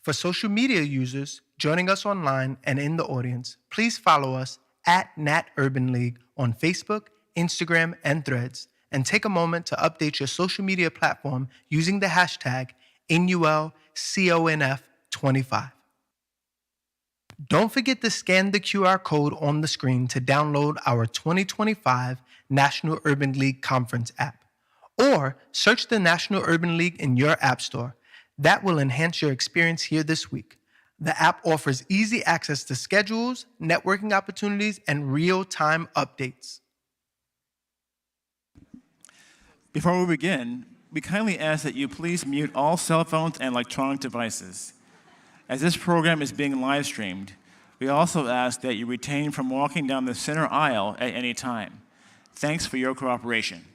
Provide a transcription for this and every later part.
For social media users joining us online and in the audience, please follow us at Nat Urban League on Facebook, Instagram, and Threads, and take a moment to update your social media platform using the hashtag NULCONF25. Don't forget to scan the QR code on the screen to download our 2025 National Urban League Conference app, or search the National Urban League in your app store. That will enhance your experience here this week. The app offers easy access to schedules, networking opportunities, and real-time updates. Before we begin, we kindly ask that you please mute all cell phones and electronic devices. As this program is being live streamed, we also ask that you refrain from walking down the center aisle at any time. Thanks for your cooperation.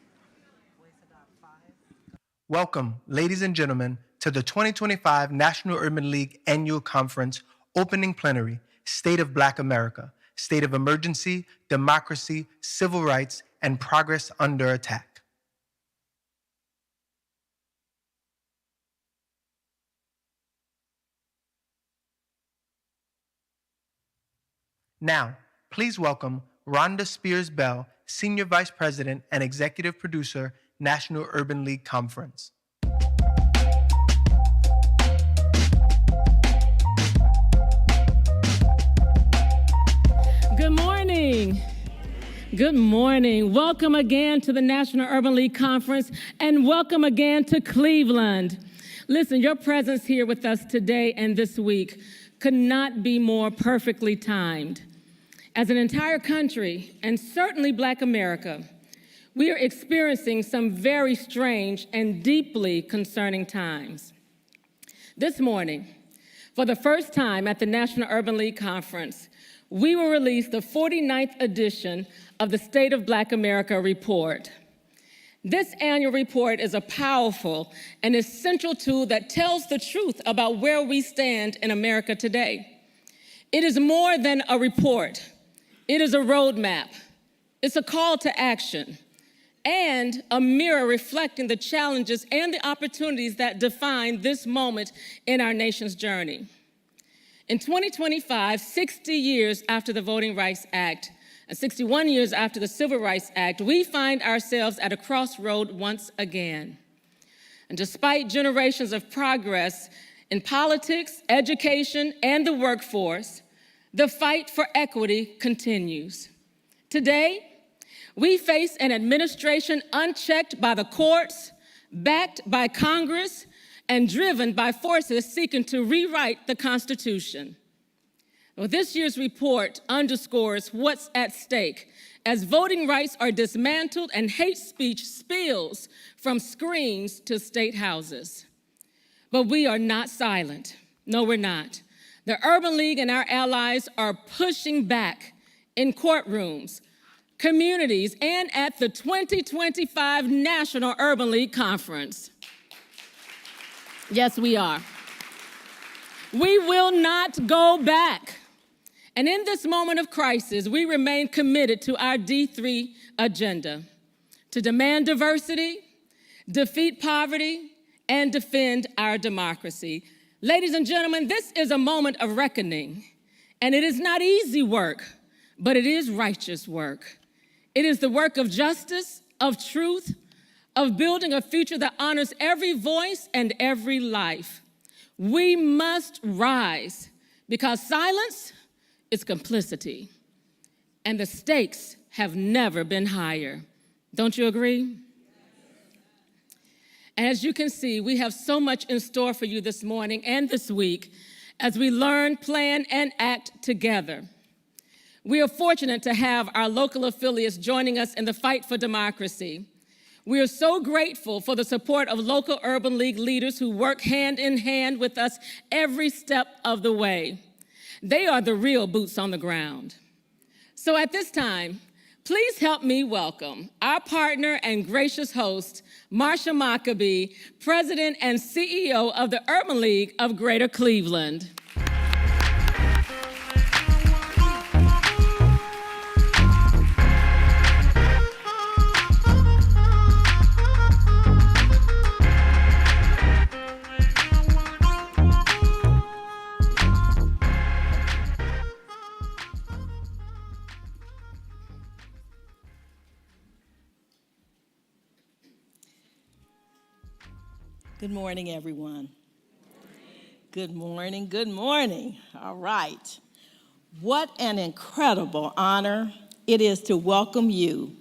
Welcome, ladies and gentlemen, to the 2025 National Urban League Annual Conference Opening Plenary, State of Black America, State of Emergency, Democracy, Civil Rights, and Progress Under Attack. Now, please welcome Rhonda Spears Bell, Senior Vice President and Executive Producer, National Urban League Conference. Good morning. Good morning. Welcome again to the National Urban League Conference, and welcome again to Cleveland. Listen, your presence here with us today and this week could not be more perfectly timed. As an entire country, and certainly Black America, we are experiencing some very strange and deeply concerning times. This morning, for the first time at the National Urban League Conference, we will release the 49th edition of the State of Black America report. This annual report is a powerful and essential tool that tells the truth about where we stand in America today. It is more than a report. It is a roadmap. It's a call to action and a mirror reflecting the challenges and the opportunities that define this moment in our nation's journey. In 2025, 60 years after the Voting Rights Act and 61 years after the Civil Rights Act, we find ourselves at a crossroad once again. And despite generations of progress in politics, education, and the workforce, the fight for equity continues. Today, we face an administration unchecked by the courts, backed by Congress, and driven by forces seeking to rewrite the Constitution. Well, this year's report underscores what's at stake as voting rights are dismantled and hate speech spills from screens to state houses. But we are not silent. No, we're not. The Urban League and our allies are pushing back in courtrooms, communities, and at the 2025 National Urban League Conference. Yes, we are. We will not go back. And in this moment of crisis, we remain committed to our D3 agenda, to demand diversity, defeat poverty, and defend our democracy. Ladies and gentlemen, this is a moment of reckoning, and it is not easy work, but it is righteous work. It is the work of justice, of truth, of building a future that honors every voice and every life. We must rise because silence is complicity, and the stakes have never been higher. Don't you agree? As you can see, we have so much in store for you this morning and this week as we learn, plan, and act together. We are fortunate to have our local affiliates joining us in the fight for democracy. We are so grateful for the support of local Urban League leaders who work hand in hand with us every step of the way. They are the real boots on the ground. So at this time, please help me welcome our partner and gracious host, Marsha Maccabee, President and CEO of the Urban League of Greater Cleveland. Good morning, everyone. Good morning, good morning. All right. What an incredible honor it is to welcome you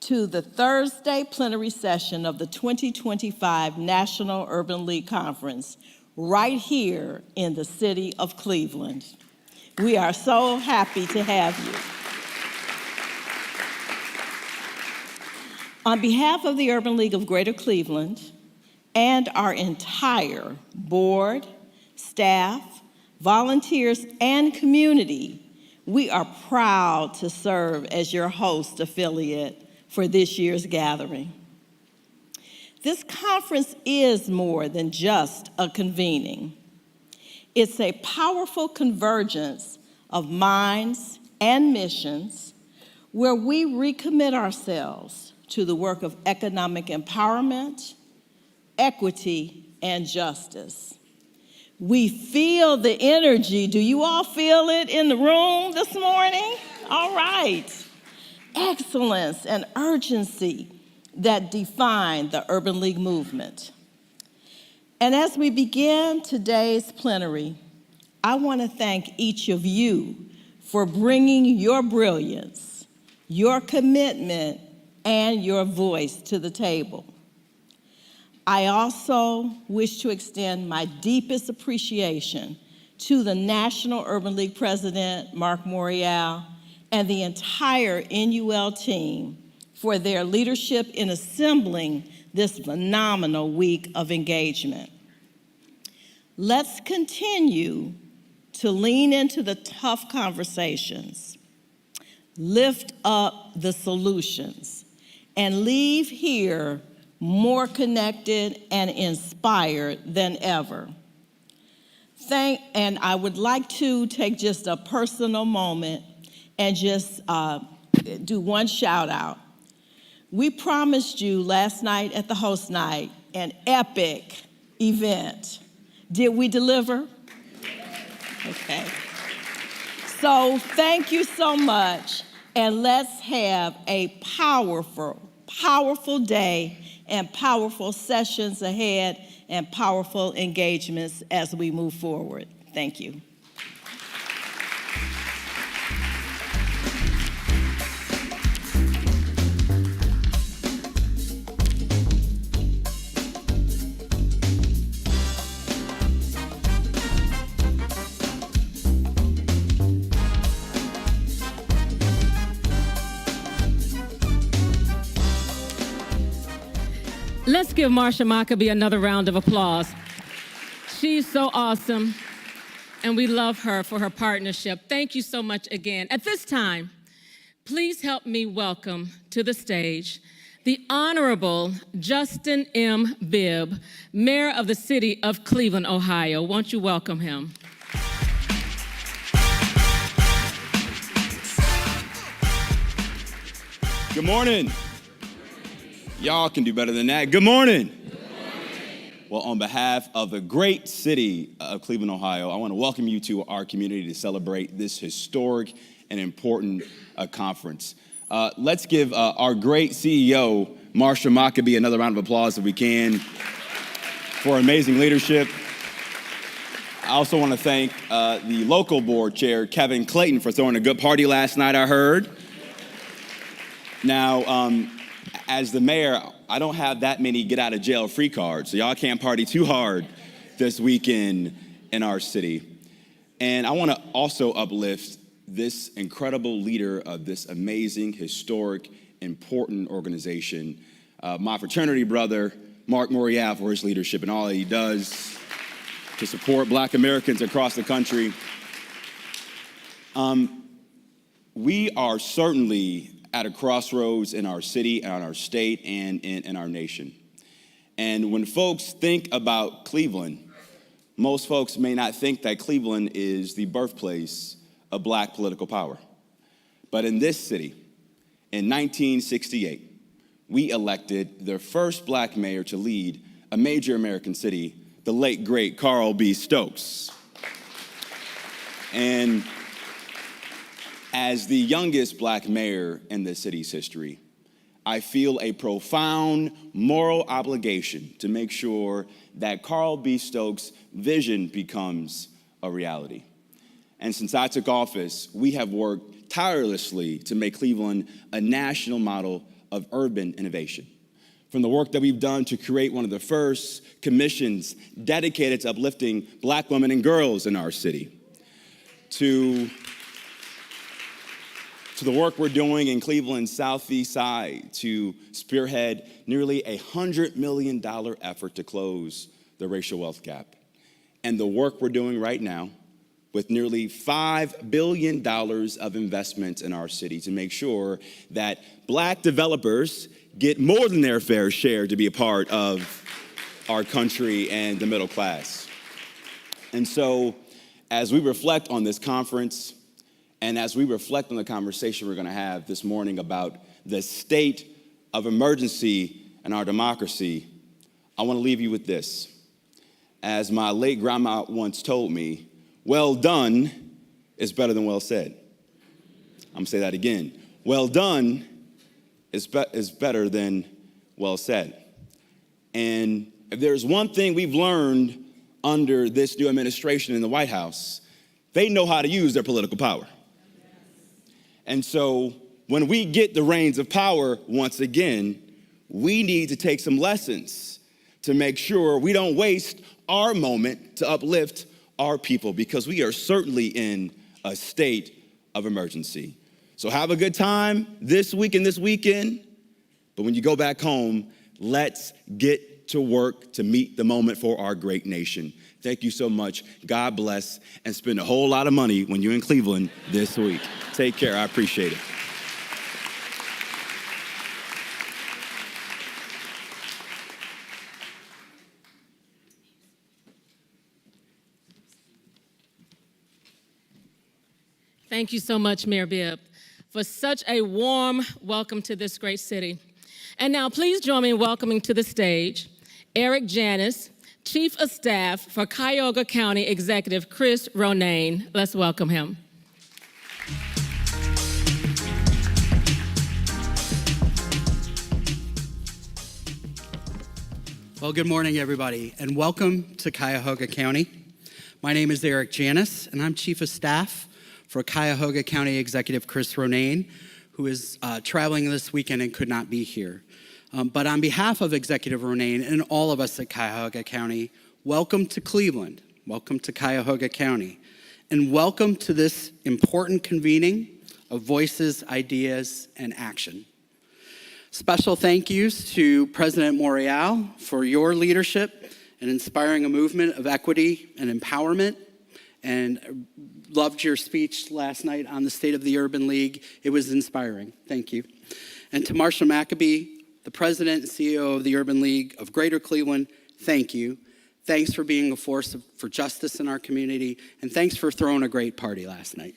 to the Thursday plenary session of the 2025 National Urban League Conference right here in the city of Cleveland. We are so happy to have you. On behalf of the Urban League of Greater Cleveland and our entire board, staff, volunteers, and community, we are proud to serve as your host affiliate for this year's gathering. This conference is more than just a convening. It's a powerful convergence of minds and missions where we recommit ourselves to the work of economic empowerment, equity, and justice. We feel the energy. Do you all feel it in the room this morning? All right. Excellence and urgency that define the Urban League movement. And as we begin today's plenary, I want to thank each of you for bringing your brilliance, your commitment, and your voice to the table. I also wish to extend my deepest appreciation to the National Urban League President, Mark Morial, and the entire NUL team for their leadership in assembling this phenomenal week of engagement. Let's continue to lean into the tough conversations, lift up the solutions, and leave here more connected and inspired than ever. And I would like to take just a personal moment and just do one shout out. We promised you last night at the host night an epic event. Did we deliver? Okay. So thank you so much, and let's have a powerful, powerful day and powerful sessions ahead and powerful engagements as we move forward. Thank you. Let's give Marsha Maccabee another round of applause. She's so awesome, and we love her for her partnership. Thank you so much again. At this time, please help me welcome to the stage the Honorable Justin M. Bibb, Mayor of the City of Cleveland, Ohio. Won't you welcome him? Good morning. Y'all can do better than that. Good morning. Well, on behalf of the great city of Cleveland, Ohio, I want to welcome you to our community to celebrate this historic and important conference. Let's give our great CEO, Marsha Maccabee, another round of applause if we can for amazing leadership. I also want to thank the local board chair, Kevin Clayton, for throwing a good party last night, I heard. Now, as the mayor, I don't have that many get out of jail free cards, so y'all can't party too hard this weekend in our city. And I want to also uplift this incredible leader of this amazing, historic, important organization, my fraternity brother, Mark Morial, for his leadership and all that he does to support Black Americans across the country. We are certainly at a crossroads in our city and our state and in our nation. And when folks think about Cleveland, most folks may not think that Cleveland is the birthplace of Black political power. But in this city, in 1968, we elected the first Black mayor to lead a major American city, the late, great Carl B. Stokes. And as the youngest Black mayor in the city's history, I feel a profound moral obligation to make sure that Carl B. Stokes' vision becomes a reality. And since I took office, we have worked tirelessly to make Cleveland a national model of urban innovation. From the work that we've done to create one of the first commissions dedicated to uplifting Black women and girls in our city, to the work we're doing in Cleveland's southeast side to spearhead nearly $100 million effort to close the racial wealth gap, and the work we're doing right now with nearly $5 billion of investments in our city to make sure that Black developers get more than their fair share to be a part of our country and the middle class. And so, as we reflect on this conference, and as we reflect on the conversation we're going to have this morning about the state of emergency in our democracy, I want to leave you with this. As my late grandma once told me, well done is better than well said. I'm going to say that again. Well done is better than well said. And if there's one thing we've learned under this new administration in the White House, they know how to use their political power. And so when we get the reins of power once again, we need to take some lessons to make sure we don't waste our moment to uplift our people, because we are certainly in a state of emergency. So have a good time this week and this weekend, but when you go back home, let's get to work to meet the moment for our great nation. Thank you so much. God bless, and spend a whole lot of money when you're in Cleveland this week. Take care. I appreciate it. Thank you so much, Mayor Bibb, for such a warm welcome to this great city. And now please join me in welcoming to the stage Eric Janis, Chief of Staff for Cuyahoga County Executive Chris Ronayne. Let's welcome him. Well, good morning, everybody, and welcome to Cuyahoga County. My name is Eric Janis, and I'm Chief of Staff for Cuyahoga County Executive Chris Ronayne, who is traveling this weekend and could not be here. But on behalf of Executive Ronayne and all of us at Cuyahoga County, welcome to Cleveland, welcome to Cuyahoga County, and welcome to this important convening of voices, ideas, and action. Special thank yous to President Morial for your leadership in inspiring a movement of equity and empowerment, and loved your speech last night on the State of the Urban League. It was inspiring. Thank you. And to Marsha McAbee, the President and CEO of the Urban League of Greater Cleveland, thank you. Thanks for being a force for justice in our community, and thanks for throwing a great party last night.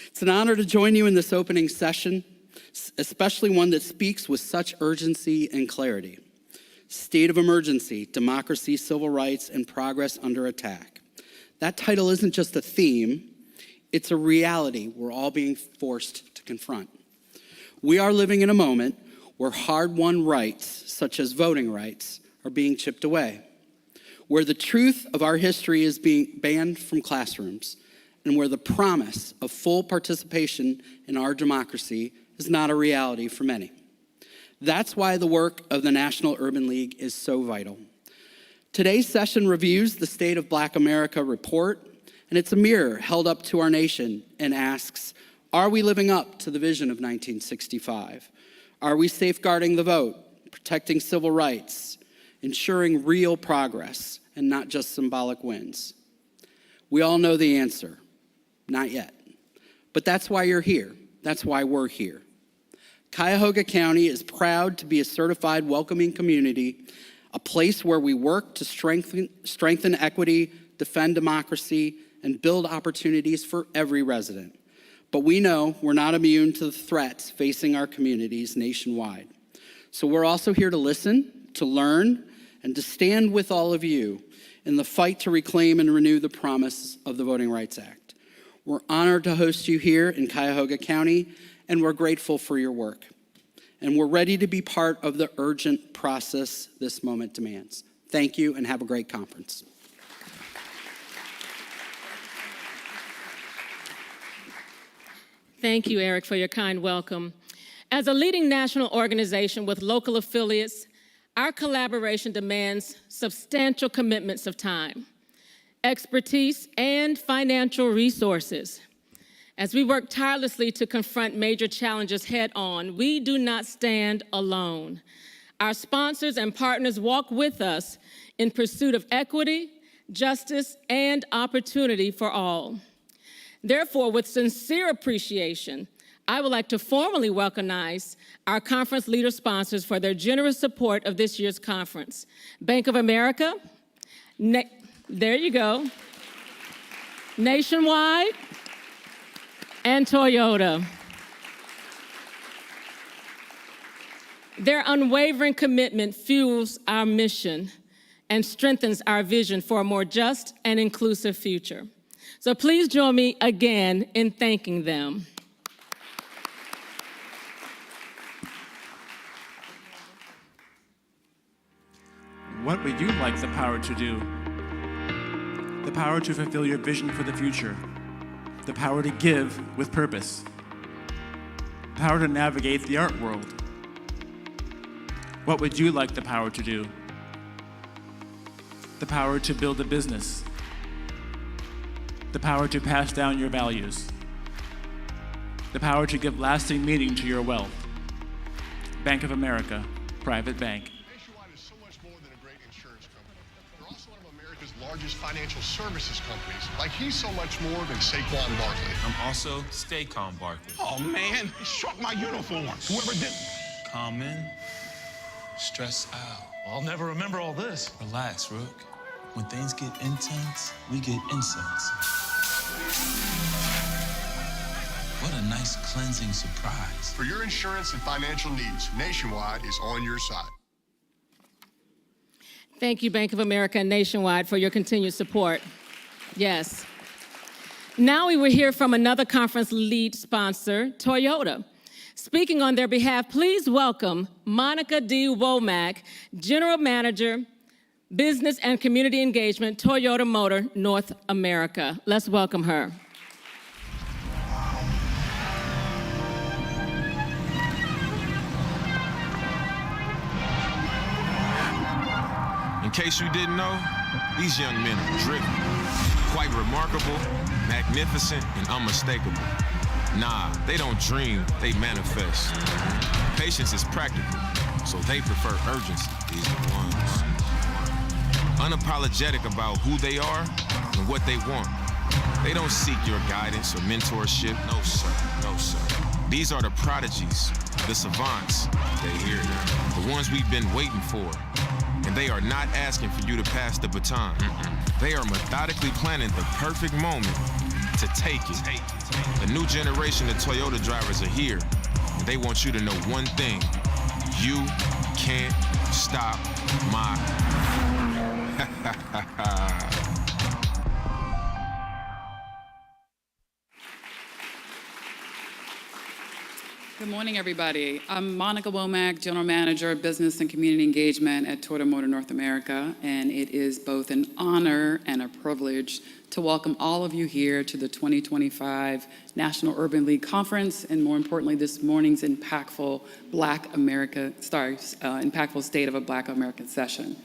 It's an honor to join you in this opening session, especially one that speaks with such urgency and clarity. State of Emergency, Democracy, Civil Rights, and Progress Under Attack. That title isn't just a theme, it's a reality we're all being forced to confront. We are living in a moment where hard-won rights, such as voting rights, are being chipped away, where the truth of our history is being banned from classrooms, and where the promise of full participation in our democracy is not a reality for many. That's why the work of the National Urban League is so vital. Today's session reviews the State of Black America report, and it's a mirror held up to our nation and asks, are we living up to the vision of 1965? Are we safeguarding the vote, protecting civil rights, ensuring real progress, and not just symbolic wins? We all know the answer, not yet. But that's why you're here. That's why we're here. Cuyahoga County is proud to be a certified welcoming community, a place where we work to strengthen equity, defend democracy, and build opportunities for every resident. But we know we're not immune to the threats facing our communities nationwide. So we're also here to listen, to learn, and to stand with all of you in the fight to reclaim and renew the promise of the Voting Rights Act. We're honored to host you here in Cuyahoga County, and we're grateful for your work. and we're ready to be part of the urgent process this moment demands. Thank you, and have a great conference. Thank you, Eric, for your kind welcome. As a leading national organization with local affiliates, our collaboration demands substantial commitments of time, expertise, and financial resources. As we work tirelessly to confront major challenges head-on, we do not stand alone. Our sponsors and partners walk with us in pursuit of equity, justice, and opportunity for all. Therefore, with sincere appreciation, I would like to formally recognize our conference leader sponsors for their generous support of this year's conference. Bank of America, there you go, Nationwide, and Toyota. Their unwavering commitment fuels our mission and strengthens our vision for a more just and inclusive future. So please join me again in thanking them. What would you like the power to do? The power to fulfill your vision for the future. The power to give with purpose. The power to navigate the art world. What would you like the power to do? The power to build a business. The power to pass down your values. The power to give lasting meaning to your wealth. Bank of America, private bank. Nationwide is so much more than a great insurance company. They're also one of America's largest financial services companies. Like, he's so much more than Saquon Barkley. I'm also Staycon Barkley. Oh, man, he struck my uniform. Whoever did... Calm in, stress out. I'll never remember all this. Relax, Rook. When things get intense, we get incense. What a nice cleansing surprise. For your insurance and financial needs, Nationwide is on your side. Thank you, Bank of America and Nationwide, for your continued support. Yes. Now we will hear from another conference lead sponsor, Toyota. Speaking on their behalf, please welcome Monica D. Womack, General Manager, Business and Community Engagement, Toyota Motor North America. Let's welcome her. In case you didn't know, these young men are driven, quite remarkable, magnificent, and unmistakable. Nah, they don't dream, they manifest. Patience is practical, so they prefer urgency. These are the ones. Unapologetic about who they are and what they want. They don't seek your guidance or mentorship. No, sir. No, sir. These are the prodigies, the savants. They hear now. The ones we've been waiting for. And they are not asking for you to pass the baton. They are methodically planning the perfect moment to take it. The new generation of Toyota drivers are here, and they want you to know one thing. You can't stop my... Good morning, everybody. I'm Monica Womack, General Manager of Business and Community Engagement at Toyota Motor North America, and it is both an honor and a privilege to welcome all of you here to the 2025 National Urban League Conference, and more importantly, this morning's impactful impactful State of a Black American session.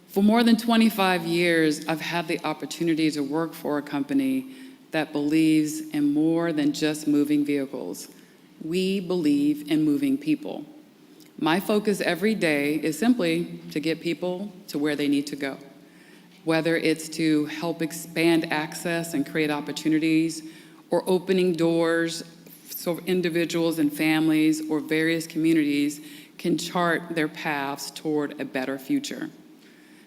For more than 25 years, I've had the opportunity to work for a company that believes in more than just moving vehicles. We believe in moving people. My focus every day is simply to get people to where they need to go, whether it's to help expand access and create opportunities, or opening doors so individuals and families or various communities can chart their paths toward a better future.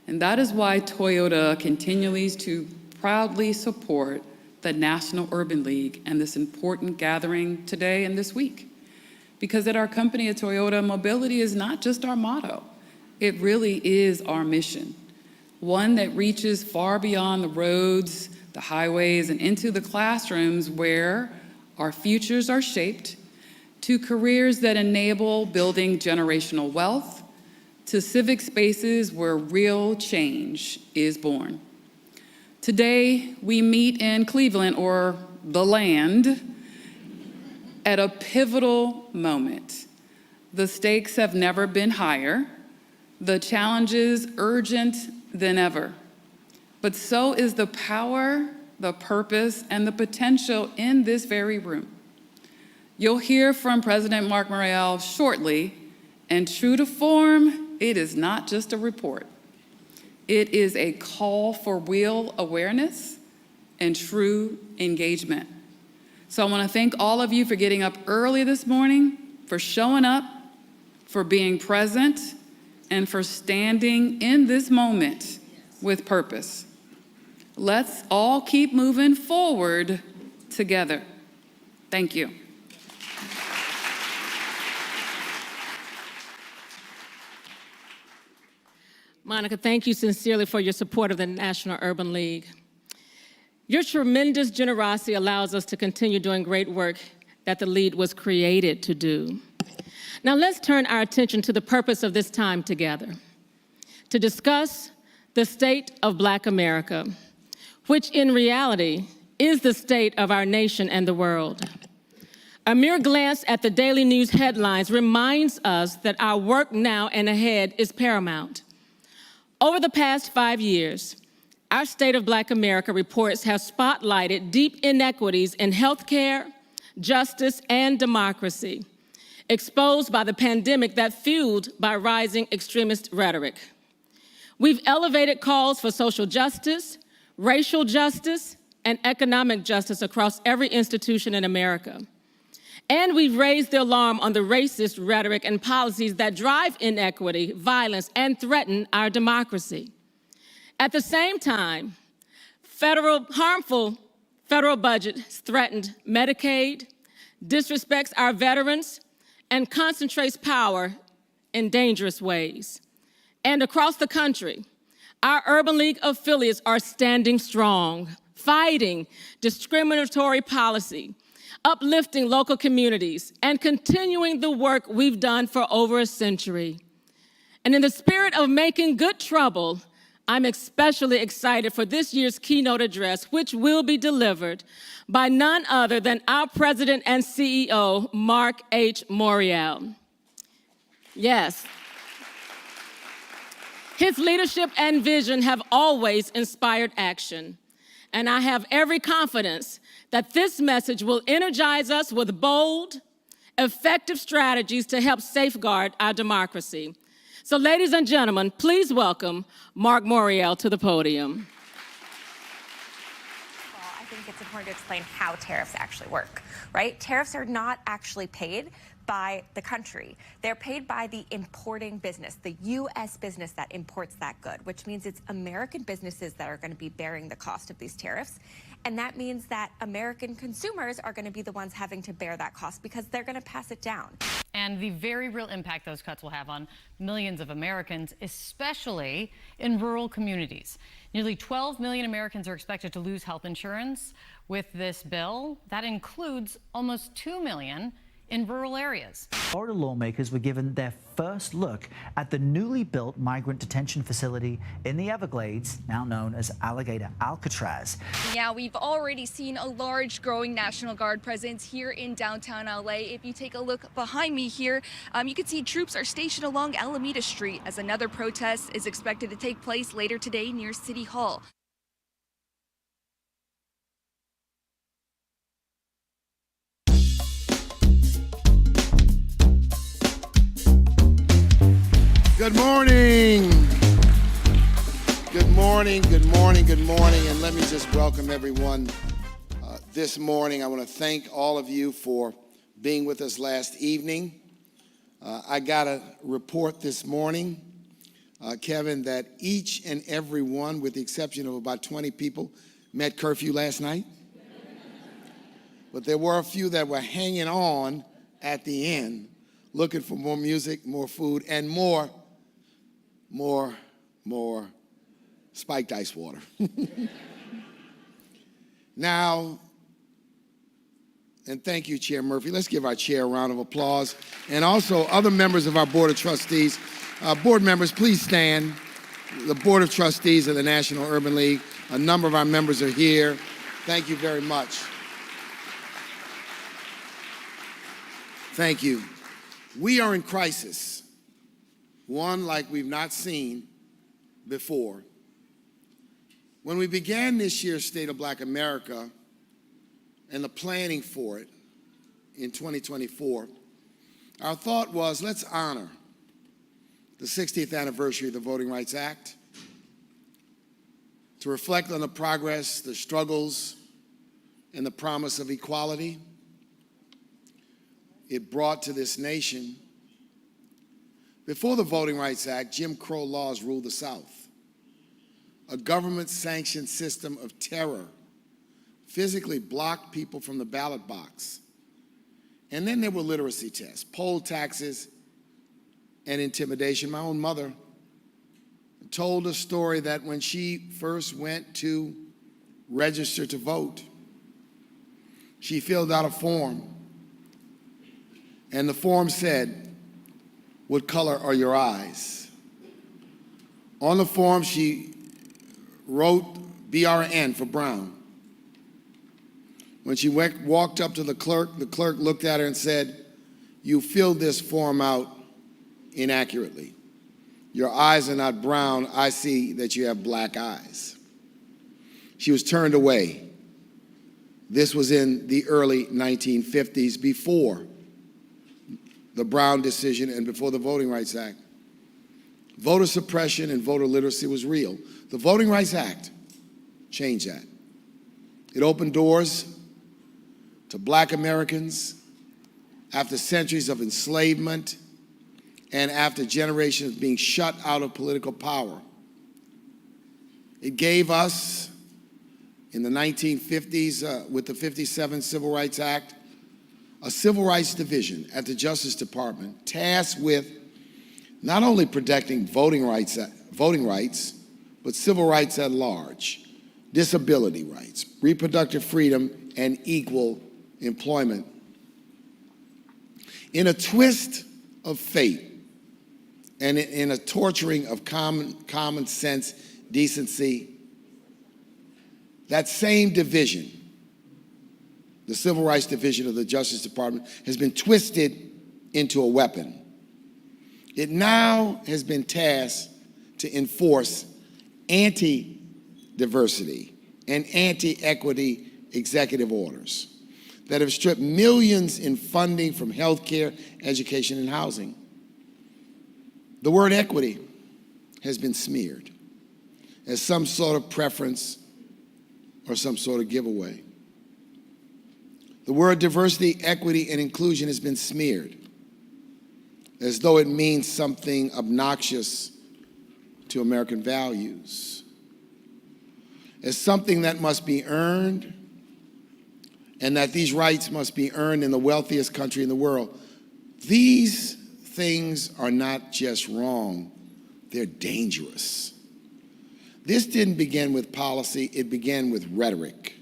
And that is why Toyota continues to proudly support the National Urban League and this important gathering today and this week. Because at our company at Toyota, mobility is not just our motto, it really is our mission. One that reaches far beyond the roads, the highways, and into the classrooms where our futures are shaped to careers that enable building generational wealth, to civic spaces where real change is born. Today, we meet in Cleveland, or the land, at a pivotal moment. The stakes have never been higher, the challenges urgent than ever. But so is the power, the purpose, and the potential in this very room. You'll hear from President Marc Morial shortly, and true to form, it is not just a report. It is a call for real awareness and true engagement. So I want to thank all of you for getting up early this morning, for showing up, for being present, and for standing in this moment with purpose. Let's all keep moving forward together. Thank you. Monica, thank you sincerely for your support of the National Urban League. Your tremendous generosity allows us to continue doing great work that the League was created to do. Now let's turn our attention to the purpose of this time together, to discuss the state of Black America, which in reality is the state of our nation and the world. A mere glance at the daily news headlines reminds us that our work now and ahead is paramount. Over the past 5 years, our State of Black America reports have spotlighted deep inequities in healthcare, justice, and democracy, exposed by the pandemic that fueled by rising extremist rhetoric. We've elevated calls for social justice, racial justice, and economic justice across every institution in America. And we've raised the alarm on the racist rhetoric and policies that drive inequity, violence, and threaten our democracy. At the same time, harmful federal budgets threatened Medicaid, disrespects our veterans, and concentrates power in dangerous ways. And across the country, our Urban League affiliates are standing strong, fighting discriminatory policy, uplifting local communities, and continuing the work we've done for over a century. And in the spirit of making good trouble, I'm especially excited for this year's keynote address, which will be delivered by none other than our President and CEO, Marc H. Morial. Yes. His leadership and vision have always inspired action, and I have every confidence that this message will energize us with bold, effective strategies to help safeguard our democracy. So ladies and gentlemen, please welcome Marc Morial to the podium. Well, I think it's important to explain how tariffs actually work, right? Tariffs are not actually paid by the country. They're paid by the importing business, the U.S. business that imports that good, which means it's American businesses that are going to be bearing the cost of these tariffs. And that means that American consumers are going to be the ones having to bear that cost because they're going to pass it down. And the very real impact those cuts will have on millions of Americans, especially in rural communities. Nearly 12 million Americans are expected to lose health insurance with this bill. That includes almost 2 million in rural areas. Florida lawmakers were given their first look at the newly built migrant detention facility in the Everglades, now known as Alligator Alcatraz. Yeah, we've already seen a large growing National Guard presence here in downtown LA. If you take a look behind me here, you can see troops are stationed along Alameda Street as another protest is expected to take place later today near City Hall. Good morning. Good morning, good morning, good morning. And let me just welcome everyone this morning. I want to thank all of you for being with us last evening. I got a report this morning, Kevin, that each and every one, with the exception of about 20 people, met curfew last night. But there were a few that were hanging on at the end, looking for more music, more food, and more spiked ice water. Now, And thank you, Chair Murphy. Let's give our chair a round of applause. And also other members of our Board of Trustees. Board members, please stand. The Board of Trustees of the National Urban League. A number of our members are here. Thank you very much. Thank you. We are in crisis, one like we've not seen before. When we began this year's State of Black America and the planning for it in 2024, our thought was, let's honor the 60th anniversary of the Voting Rights Act, to reflect on the progress, the struggles, and the promise of equality it brought to this nation. Before the Voting Rights Act, Jim Crow laws ruled the South. A government-sanctioned system of terror physically blocked people from the ballot box. And then there were literacy tests, poll taxes, and intimidation. My own mother told a story that when she first went to register to vote, she filled out a form, and the form said, "What color are your eyes?" On the form, she wrote BRN for brown. When she walked up to the clerk looked at her and said, "You filled this form out inaccurately. Your eyes are not brown. I see that you have black eyes." She was turned away. This was in the early 1950s, before the Brown decision and before the Voting Rights Act. Voter suppression and voter literacy was real. The Voting Rights Act changed that. It opened doors to Black Americans after centuries of enslavement and after generations of being shut out of political power. It gave us, in the 1950s, with the 57 Civil Rights Act, a Civil Rights Division at the Justice Department tasked with not only protecting voting rights, but civil rights at large, disability rights, reproductive freedom, and equal employment. In a twist of fate and in a torturing of common sense decency, that same division, the Civil Rights Division of the Justice Department, has been twisted into a weapon. It now has been tasked to enforce anti-diversity and anti-equity executive orders that have stripped millions in funding from healthcare, education, and housing. The word equity has been smeared as some sort of preference or some sort of giveaway. The word diversity, equity, and inclusion has been smeared as though it means something obnoxious to American values, as something that must be earned, and that these rights must be earned in the wealthiest country in the world. These things are not just wrong, they're dangerous. This didn't begin with policy, it began with rhetoric,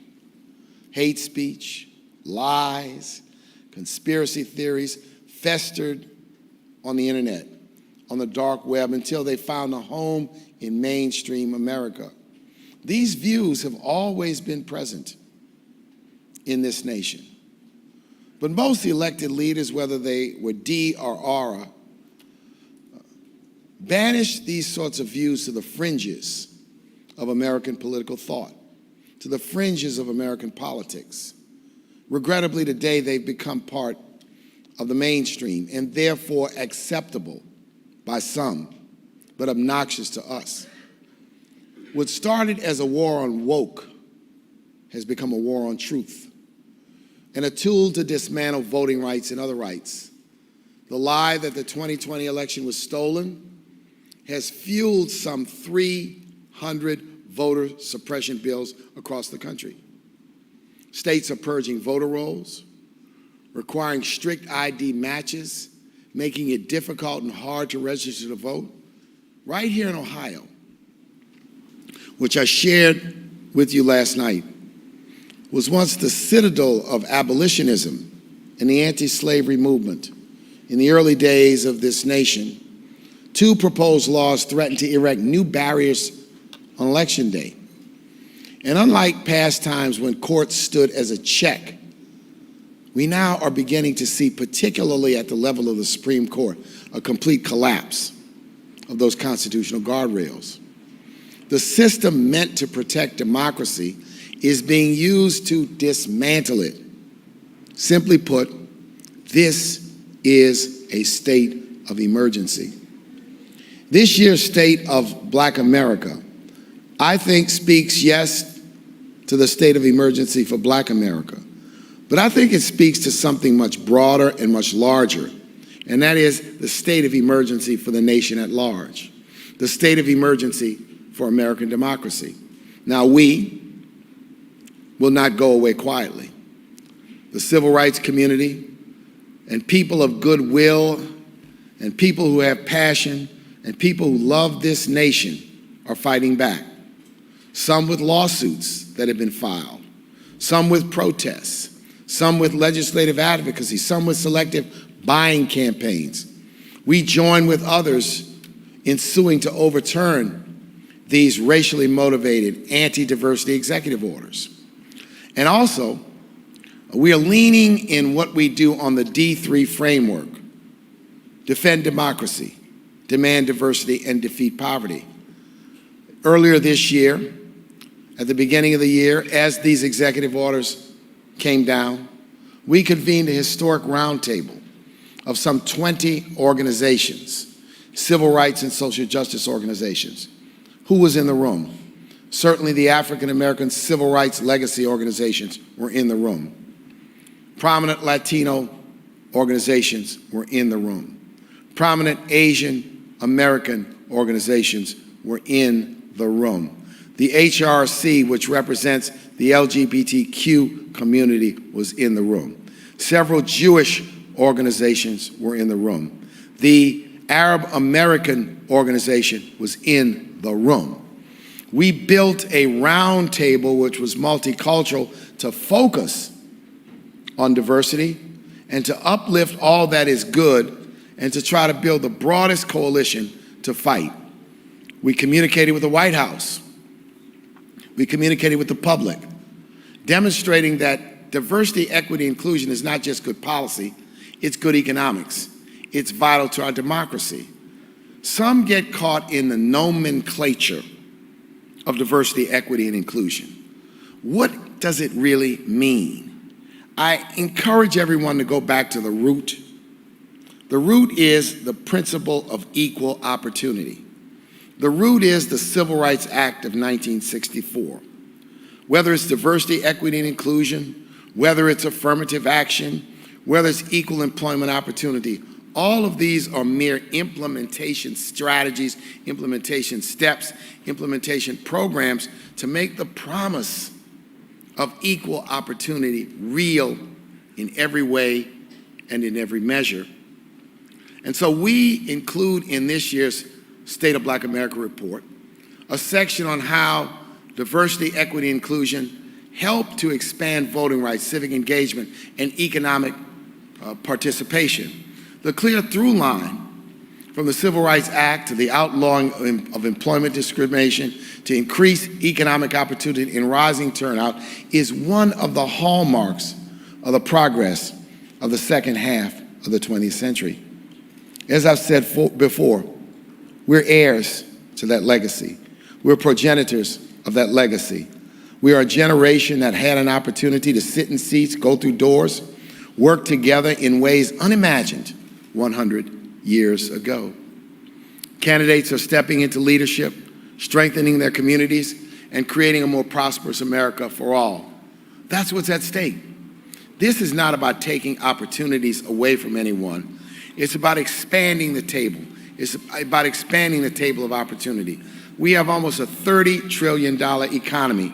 hate speech, lies, conspiracy theories festered on the internet, on the dark web, until they found a home in mainstream America. These views have always been present in this nation. But most elected leaders, whether they were D or R, banished these sorts of views to the fringes of American political thought, to the fringes of American politics. Regrettably, today they've become part of the mainstream and therefore acceptable by some, but obnoxious to us. What started as a war on woke has become a war on truth and a tool to dismantle voting rights and other rights. The lie that the 2020 election was stolen has fueled some 300 voter suppression bills across the country. States are purging voter rolls, requiring strict ID matches, making it difficult and hard to register to vote. Right here in Ohio, which I shared with you last night, was once the citadel of abolitionism and the anti-slavery movement. In the early days of this nation, 2 proposed laws threatened to erect new barriers on Election Day. And unlike past times when courts stood as a check, we now are beginning to see, particularly at the level of the Supreme Court, a complete collapse of those constitutional guardrails. The system meant to protect democracy is being used to dismantle it. Simply put, this is a state of emergency. This year's State of Black America, I think, speaks, yes, to the state of emergency for Black America, but I think it speaks to something much broader and much larger, and that is the state of emergency for the nation at large, the state of emergency for American democracy. Now, we will not go away quietly. The civil rights community and people of goodwill and people who have passion and people who love this nation are fighting back. Some with lawsuits that have been filed, some with protests, some with legislative advocacy, some with selective buying campaigns. We join with others in suing to overturn these racially motivated anti-diversity executive orders. And also, we are leaning in what we do on the D3 framework: defend democracy, demand diversity, and defeat poverty. Earlier this year, at the beginning of the year, as these executive orders came down, we convened a historic roundtable of some 20 organizations, civil rights and social justice organizations. Who was in the room? Certainly the African American civil rights legacy organizations were in the room. Prominent Latino organizations were in the room. Prominent Asian American organizations were in the room. The HRC, which represents the LGBTQ community, was in the room. Several Jewish organizations were in the room. The Arab American organization was in the room. We built a round table which was multicultural to focus on diversity and to uplift all that is good and to try to build the broadest coalition to fight. We communicated with the White House. We communicated with the public, demonstrating that diversity, equity, inclusion is not just good policy, it's good economics. It's vital to our democracy. Some get caught in the nomenclature of diversity, equity, and inclusion. What does it really mean? I encourage everyone to go back to the root. The root is the principle of equal opportunity. The root is the Civil Rights Act of 1964. Whether it's diversity, equity, and inclusion, whether it's affirmative action, whether it's equal employment opportunity, all of these are mere implementation strategies, implementation steps, implementation programs to make the promise of equal opportunity real in every way and in every measure. And so we include in this year's State of Black America report a section on how diversity, equity, inclusion help to expand voting rights, civic engagement, and economic participation. The clear through line from the Civil Rights Act to the outlawing of employment discrimination to increase economic opportunity and rising turnout is one of the hallmarks of the progress of the second half of the 20th century. As I've said before, we're heirs to that legacy. We're progenitors of that legacy. We are a generation that had an opportunity to sit in seats, go through doors, work together in ways unimagined 100 years ago. Candidates are stepping into leadership, strengthening their communities, and creating a more prosperous America for all. That's what's at stake. This is not about taking opportunities away from anyone. It's about expanding the table. It's about expanding the table of opportunity. We have almost a $30 trillion economy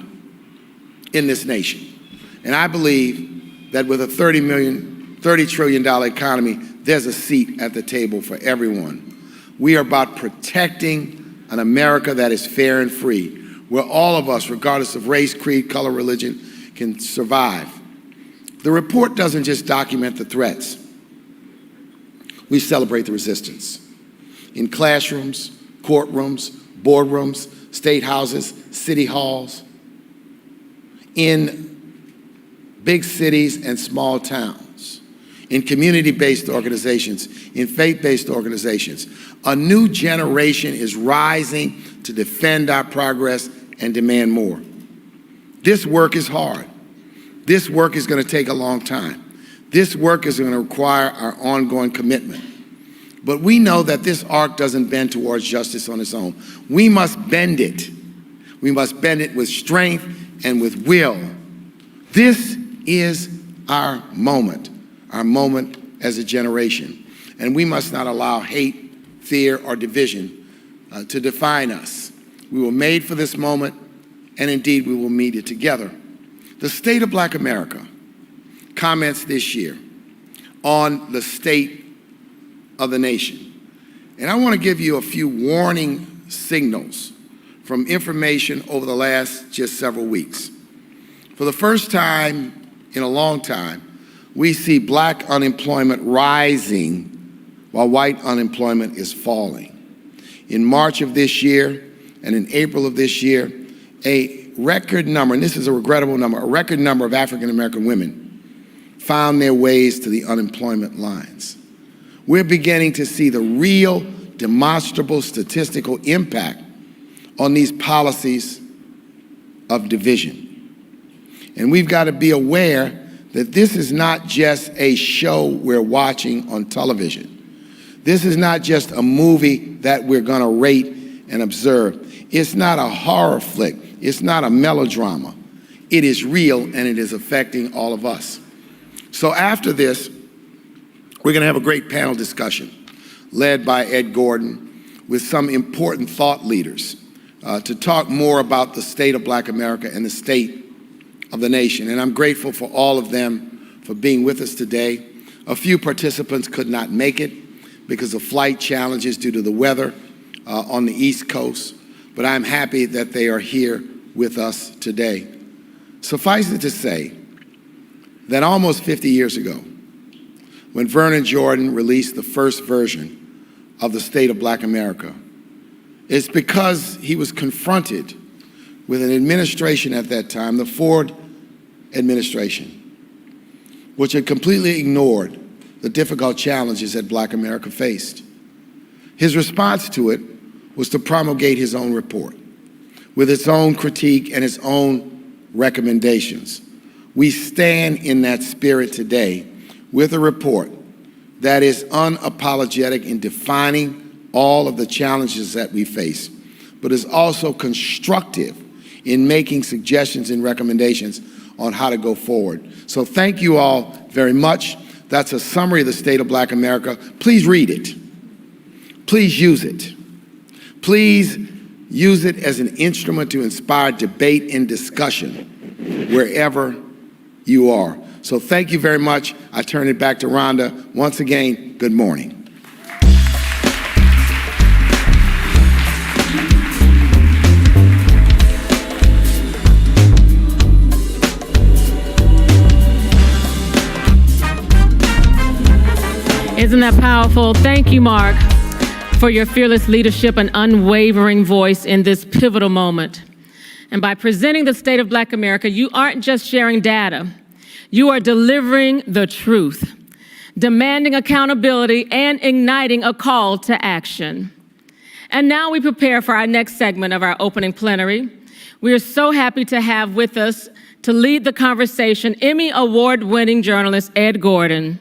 in this nation. And I believe that with a $30 trillion economy, there's a seat at the table for everyone. We are about protecting an America that is fair and free, where all of us, regardless of race, creed, color, religion, can survive. The report doesn't just document the threats. We celebrate the resistance. In classrooms, courtrooms, boardrooms, state houses, city halls, in big cities and small towns, in community-based organizations, in faith-based organizations. A new generation is rising to defend our progress and demand more. This work is hard. This work is going to take a long time. This work is going to require our ongoing commitment. But we know that this arc doesn't bend towards justice on its own. We must bend it. We must bend it with strength and with will. This is our moment as a generation. And we must not allow hate, fear, or division to define us. We were made for this moment, and indeed we will meet it together. The State of Black America comments this year on the state of the nation. And I want to give you a few warning signals from information over the last just several weeks. For the first time in a long time, we see Black unemployment rising while white unemployment is falling. In March of this year and in April of this year, a record number, and this is a regrettable number, a record number of African American women found their ways to the unemployment lines. We're beginning to see the real, demonstrable, statistical impact on these policies of division. And we've got to be aware that this is not just a show we're watching on television. This is not just a movie that we're going to rate and observe. It's not a horror flick. It's not a melodrama. It is real, and it is affecting all of us. So after this, we're going to have a great panel discussion led by Ed Gordon with some important thought leaders to talk more about the state of Black America and the state of the nation. And I'm grateful for all of them for being with us today. A few participants could not make it because of flight challenges due to the weather on the East Coast, but I'm happy that they are here with us today. Suffice it to say that almost 50 years ago, when Vernon Jordan released the first version of the State of Black America, it's because he was confronted with an administration at that time, the Ford administration, which had completely ignored the difficult challenges that Black America faced. His response to it was to promulgate his own report with its own critique and its own recommendations. We stand in that spirit today with a report that is unapologetic in defining all of the challenges that we face, but is also constructive in making suggestions and recommendations on how to go forward. So thank you all very much. That's a summary of the state of Black America. Please read it. Please use it. Please use it as an instrument to inspire debate and discussion wherever you are. So thank you very much. I turn it back to Rhonda. Once again, good morning. Isn't that powerful? Thank you, Mark, for your fearless leadership and unwavering voice in this pivotal moment. And by presenting the state of Black America, you aren't just sharing data. You are delivering the truth, demanding accountability, and igniting a call to action. And now we prepare for our next segment of our opening plenary. We are so happy to have with us to lead the conversation Emmy Award-winning journalist Ed Gordon.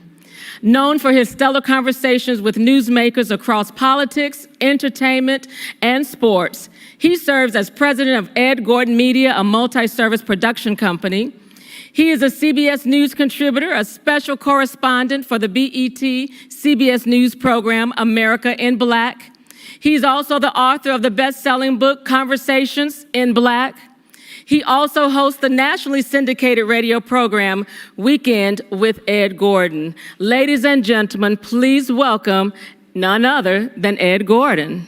Known for his stellar conversations with newsmakers across politics, entertainment, and sports, he serves as president of Ed Gordon Media, a multi-service production company. He is a CBS News contributor, a special correspondent for the BET CBS News program, America in Black. He's also the author of the best-selling book, Conversations in Black. He also hosts the nationally syndicated radio program, Weekend with Ed Gordon. Ladies and gentlemen, please welcome none other than Ed Gordon.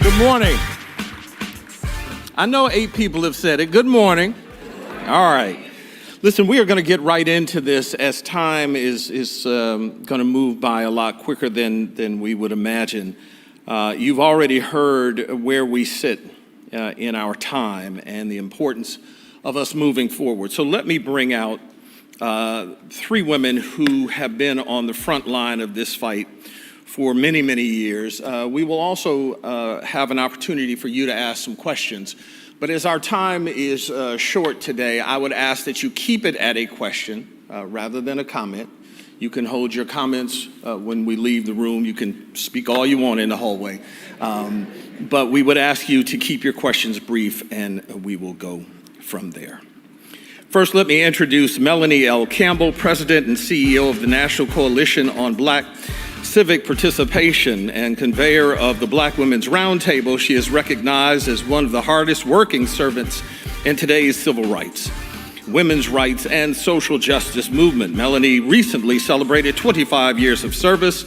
Good morning. I know 8 people have said it. Good morning. All right. Listen, we are going to get right into this as time is going to move by a lot quicker than we would imagine. You've already heard where we sit in our time and the importance of us moving forward. So let me bring out 3 women who have been on the front line of this fight for many, many years. We will also have an opportunity for you to ask some questions. But as our time is short today, I would ask that you keep it at a question rather than a comment. You can hold your comments when we leave the room. You can speak all you want in the hallway. But we would ask you to keep your questions brief, and we will go from there. First, let me introduce Melanie L. Campbell, President and CEO of the National Coalition on Black Civic Participation and conveyor of the Black Women's Roundtable. She is recognized as one of the hardest working servants in today's civil rights, women's rights, and social justice movement. Melanie recently celebrated 25 years of service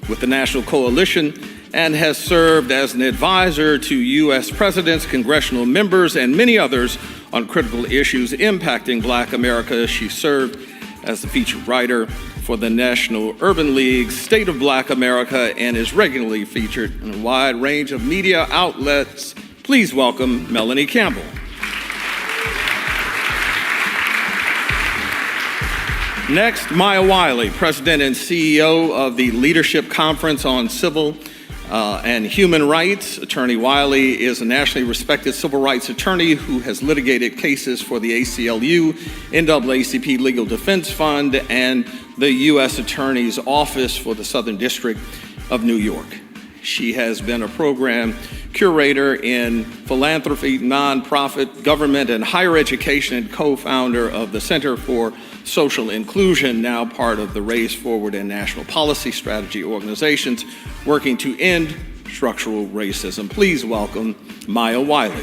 with the National Coalition and has served as an advisor to U.S. presidents, congressional members, and many others on critical issues impacting Black America. She served as the featured writer for the National Urban League's State of Black America and is regularly featured in a wide range of media outlets. Please welcome Melanie Campbell. Next, Maya Wiley, President and CEO of the Leadership Conference on Civil and Human Rights. Attorney Wiley is a nationally respected civil rights attorney who has litigated cases for the ACLU, NAACP Legal Defense Fund, and the U.S. Attorney's Office for the Southern District of New York. She has been a program curator in philanthropy, nonprofit, government, and higher education, and co-founder of the Center for Social Inclusion, now part of the Raise Forward and National Policy Strategy organizations working to end structural racism. Please welcome Maya Wiley.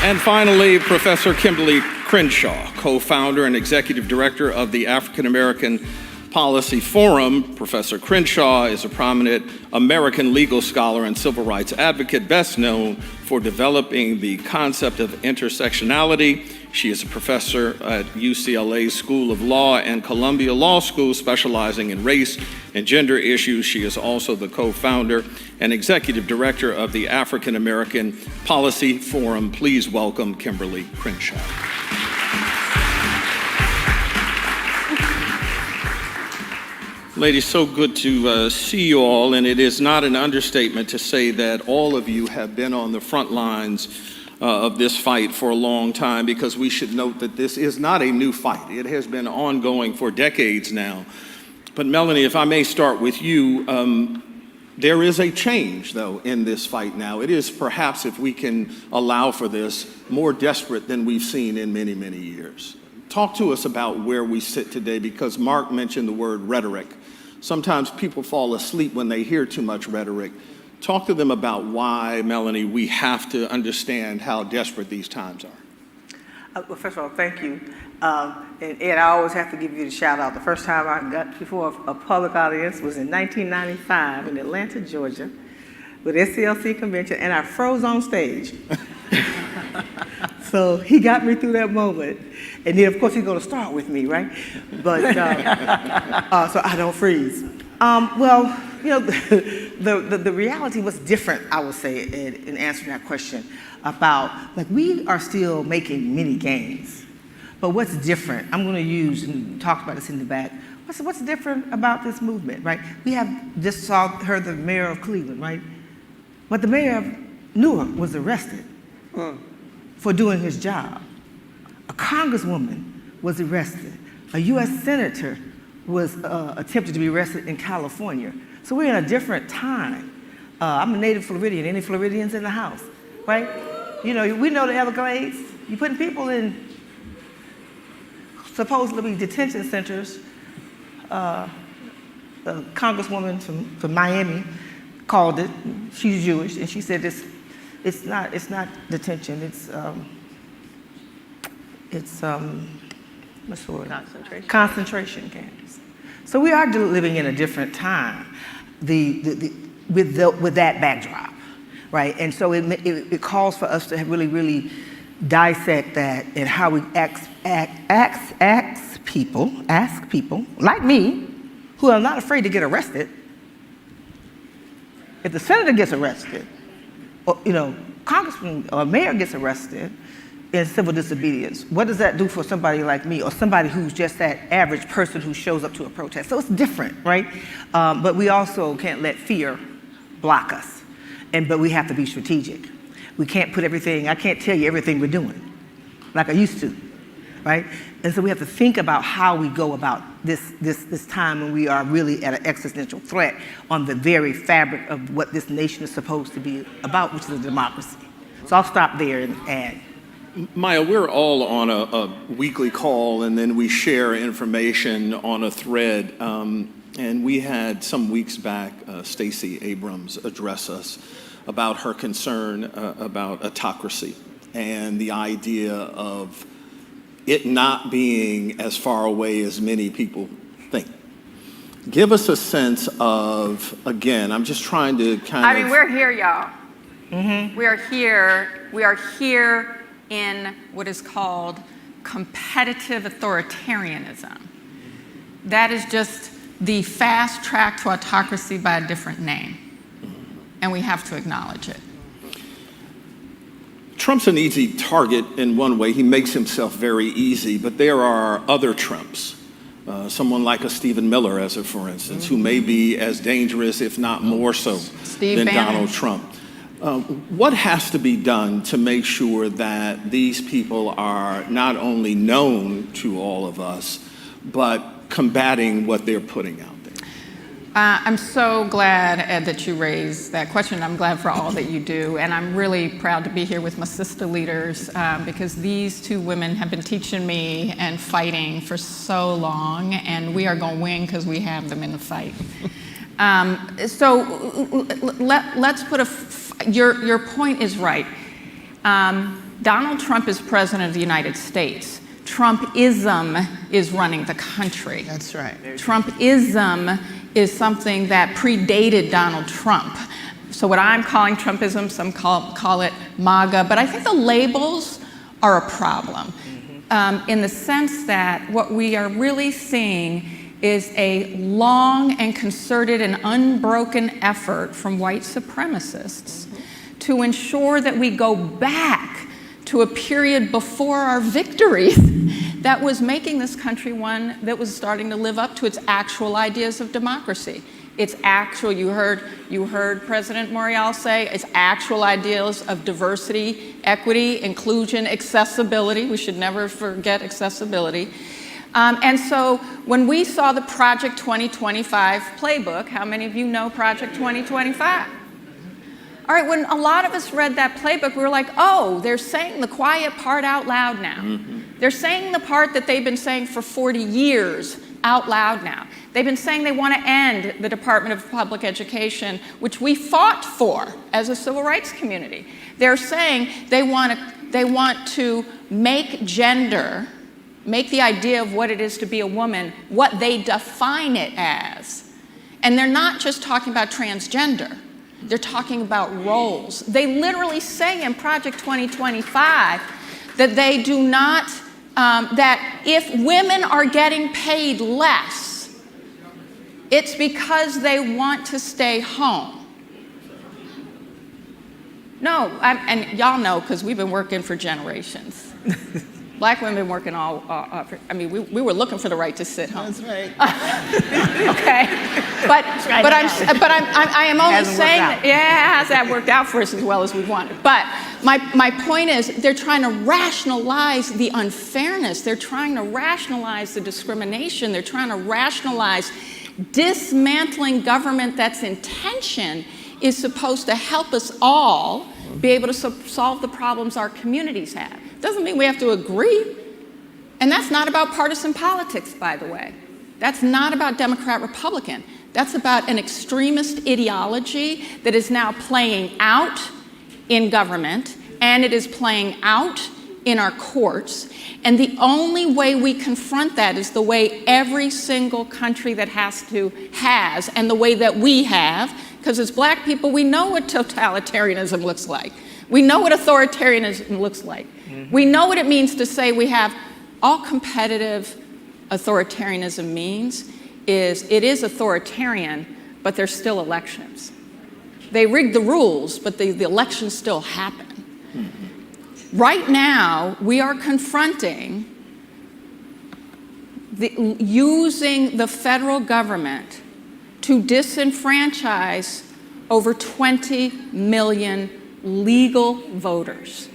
And finally, Professor Kimberly Crenshaw, co-founder and executive director of the African American Policy Forum. Professor Crenshaw is a prominent American legal scholar and civil rights advocate, best known for developing the concept of intersectionality. She is a professor at UCLA School of Law and Columbia Law School, specializing in race and gender issues. She is also the co-founder and executive director of the African American Policy Forum. Please welcome Kimberly Crenshaw. Ladies, so good to see you all, and it is not an understatement to say that all of you have been on the front lines of this fight for a long time, because we should note that this is not a new fight. It has been ongoing for decades now. But Melanie, if I may start with you, there is a change, though, in this fight now. It is perhaps, if we can allow for this, more desperate than we've seen in many, many years. Talk to us about where we sit today, because Mark mentioned the word rhetoric. Sometimes people fall asleep when they hear too much rhetoric. Talk to them about why, Melanie, we have to understand how desperate these times are. Well, first of all, thank you. And Ed, I always have to give you the shout out. The first time I got before a public audience was in 1995 in Atlanta, Georgia, with SCLC convention, and I froze on stage. So he got me through that moment. And then, of course, he's going to start with me, right? But so I don't freeze. Well, you know, the reality was different, I would say, in answering that question about, like, we are still making many gains. But what's different? I'm going to use, and talk about this in the back, what's different about this movement, right? We have just heard the mayor of Cleveland, right? But the mayor of Newark was arrested for doing his job. A congresswoman was arrested. A U.S. senator was attempted to be arrested in California. So we're in a different time. I'm a native Floridian. Any Floridians in the house, right? You know, we know the Everglades. You're putting people in supposedly detention centers. A congresswoman from Miami called it. She's Jewish, and she said it's not detention. It's what's the word? Concentration camps. So we are living in a different time. with that backdrop, right? And so it calls for us to really, really dissect that and how we ask people like me, who are not afraid to get arrested. If the senator gets arrested, or, congressman or mayor gets arrested in civil disobedience, what does that do for somebody like me or somebody who's just that average person who shows up to a protest? So it's different, right? But we also can't let fear block us, but we have to be strategic. We can't put everything, I can't tell you everything we're doing like I used to, right? And so we have to think about how we go about this time when we are really at an existential threat on the very fabric of what this nation is supposed to be about, which is a democracy. So I'll stop there and add. Maya, we're all on a weekly call, and then we share information on a thread. And we had some weeks back, Stacey Abrams address us about her concern about autocracy and the idea of it not being as far away as many people think. Give us a sense of, again, I'm just trying to kind of... we're here, y'all. Mm-hmm. We are here in what is called competitive authoritarianism. That is just the fast track to autocracy by a different name. And we have to acknowledge it. Trump's an easy target in one way. He makes himself very easy, but there are other Trumps. Someone like a Stephen Miller, for instance, who may be as dangerous, if not more so, than Donald Trump. What has to be done to make sure that these people are not only known to all of us, but combating what they're putting out there? I'm so glad, Ed, that you raised that question. I'm glad for all that you do. And I'm really proud to be here with my sister leaders because these two women have been teaching me and fighting for so long. And we are going to win because we have them in the fight. So let's put your point is right. Donald Trump is president of the United States. Trumpism is running the country. That's right. Trumpism is something that predated Donald Trump. So what I'm calling Trumpism, some call it MAGA, but I think the labels are a problem in the sense that what we are really seeing is a long and concerted and unbroken effort from white supremacists to ensure that we go back to a period before our victories that was making this country one that was starting to live up to its actual ideas of democracy. Its actual, you heard President Morial say, its actual ideals of diversity, equity, inclusion, accessibility. We should never forget accessibility. And so when we saw the Project 2025 playbook, how many of you know Project 2025? All right, when a lot of us read that playbook, we were like, oh, they're saying the quiet part out loud now. Mm-hmm. They're saying the part that they've been saying for 40 years out loud now. They've been saying they want to end the Department of Public Education, which we fought for as a civil rights community. They're saying they want to make gender, make the idea of what it is to be a woman, what they define it as. And they're not just talking about transgender. They're talking about roles. They literally say in Project 2025 that they do not, that if women are getting paid less, it's because they want to stay home. No, and y'all know because we've been working for generations. Black women been working we were looking for the right to sit home. That's right. Okay, but I am only saying that, has that worked out for us as well as we wanted. But my point is, they're trying to rationalize the unfairness. They're trying to rationalize the discrimination. They're trying to rationalize dismantling government that's intention is supposed to help us all be able to solve the problems our communities have. Doesn't mean we have to agree. And that's not about partisan politics, by the way. That's not about Democrat, Republican. That's about an extremist ideology that is now playing out in government, and it is playing out in our courts. And the only way we confront that is the way every single country that has, and the way that we have, Because as black people, we know what totalitarianism looks like. We know what authoritarianism looks like. We know what it means to say we have all competitive authoritarianism means is it is authoritarian, but there's still elections. They rig the rules, but the elections still happen. Right now, we are confronting using the federal government to disenfranchise over 20 million legal voters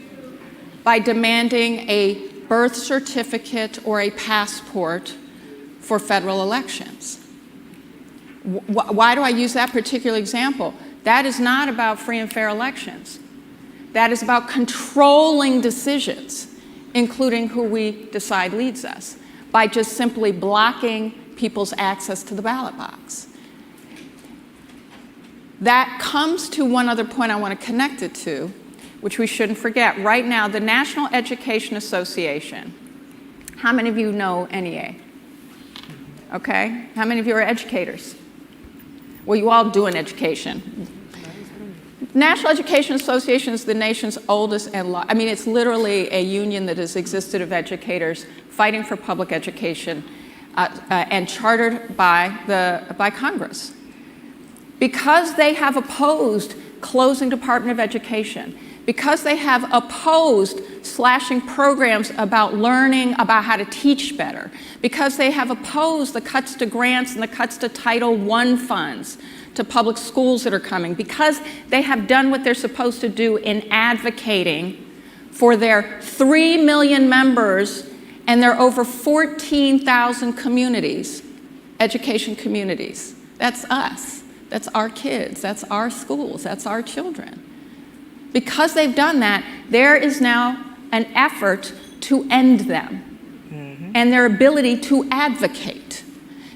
by demanding a birth certificate or a passport for federal elections. Why do I use that particular example? That is not about free and fair elections. That is about controlling decisions, including who we decide leads us, by just simply blocking people's access to the ballot box. That comes to one other point I want to connect it to, which we shouldn't forget. Right now, the National Education Association, how many of you know NEA? Okay, how many of you are educators? Well, you all do in education. National Education Association is the nation's oldest and it's literally a union that has existed of educators fighting for public education and chartered by Congress. Because they have opposed closing Department of Education, because they have opposed slashing programs about learning about how to teach better, because they have opposed the cuts to grants and the cuts to Title I funds to public schools that are coming, because they have done what they're supposed to do in advocating for their 3 million members and their over 14,000 communities, education communities. That's us. That's our kids. That's our schools. That's our children. Because they've done that, there is now an effort to end them and their ability to advocate.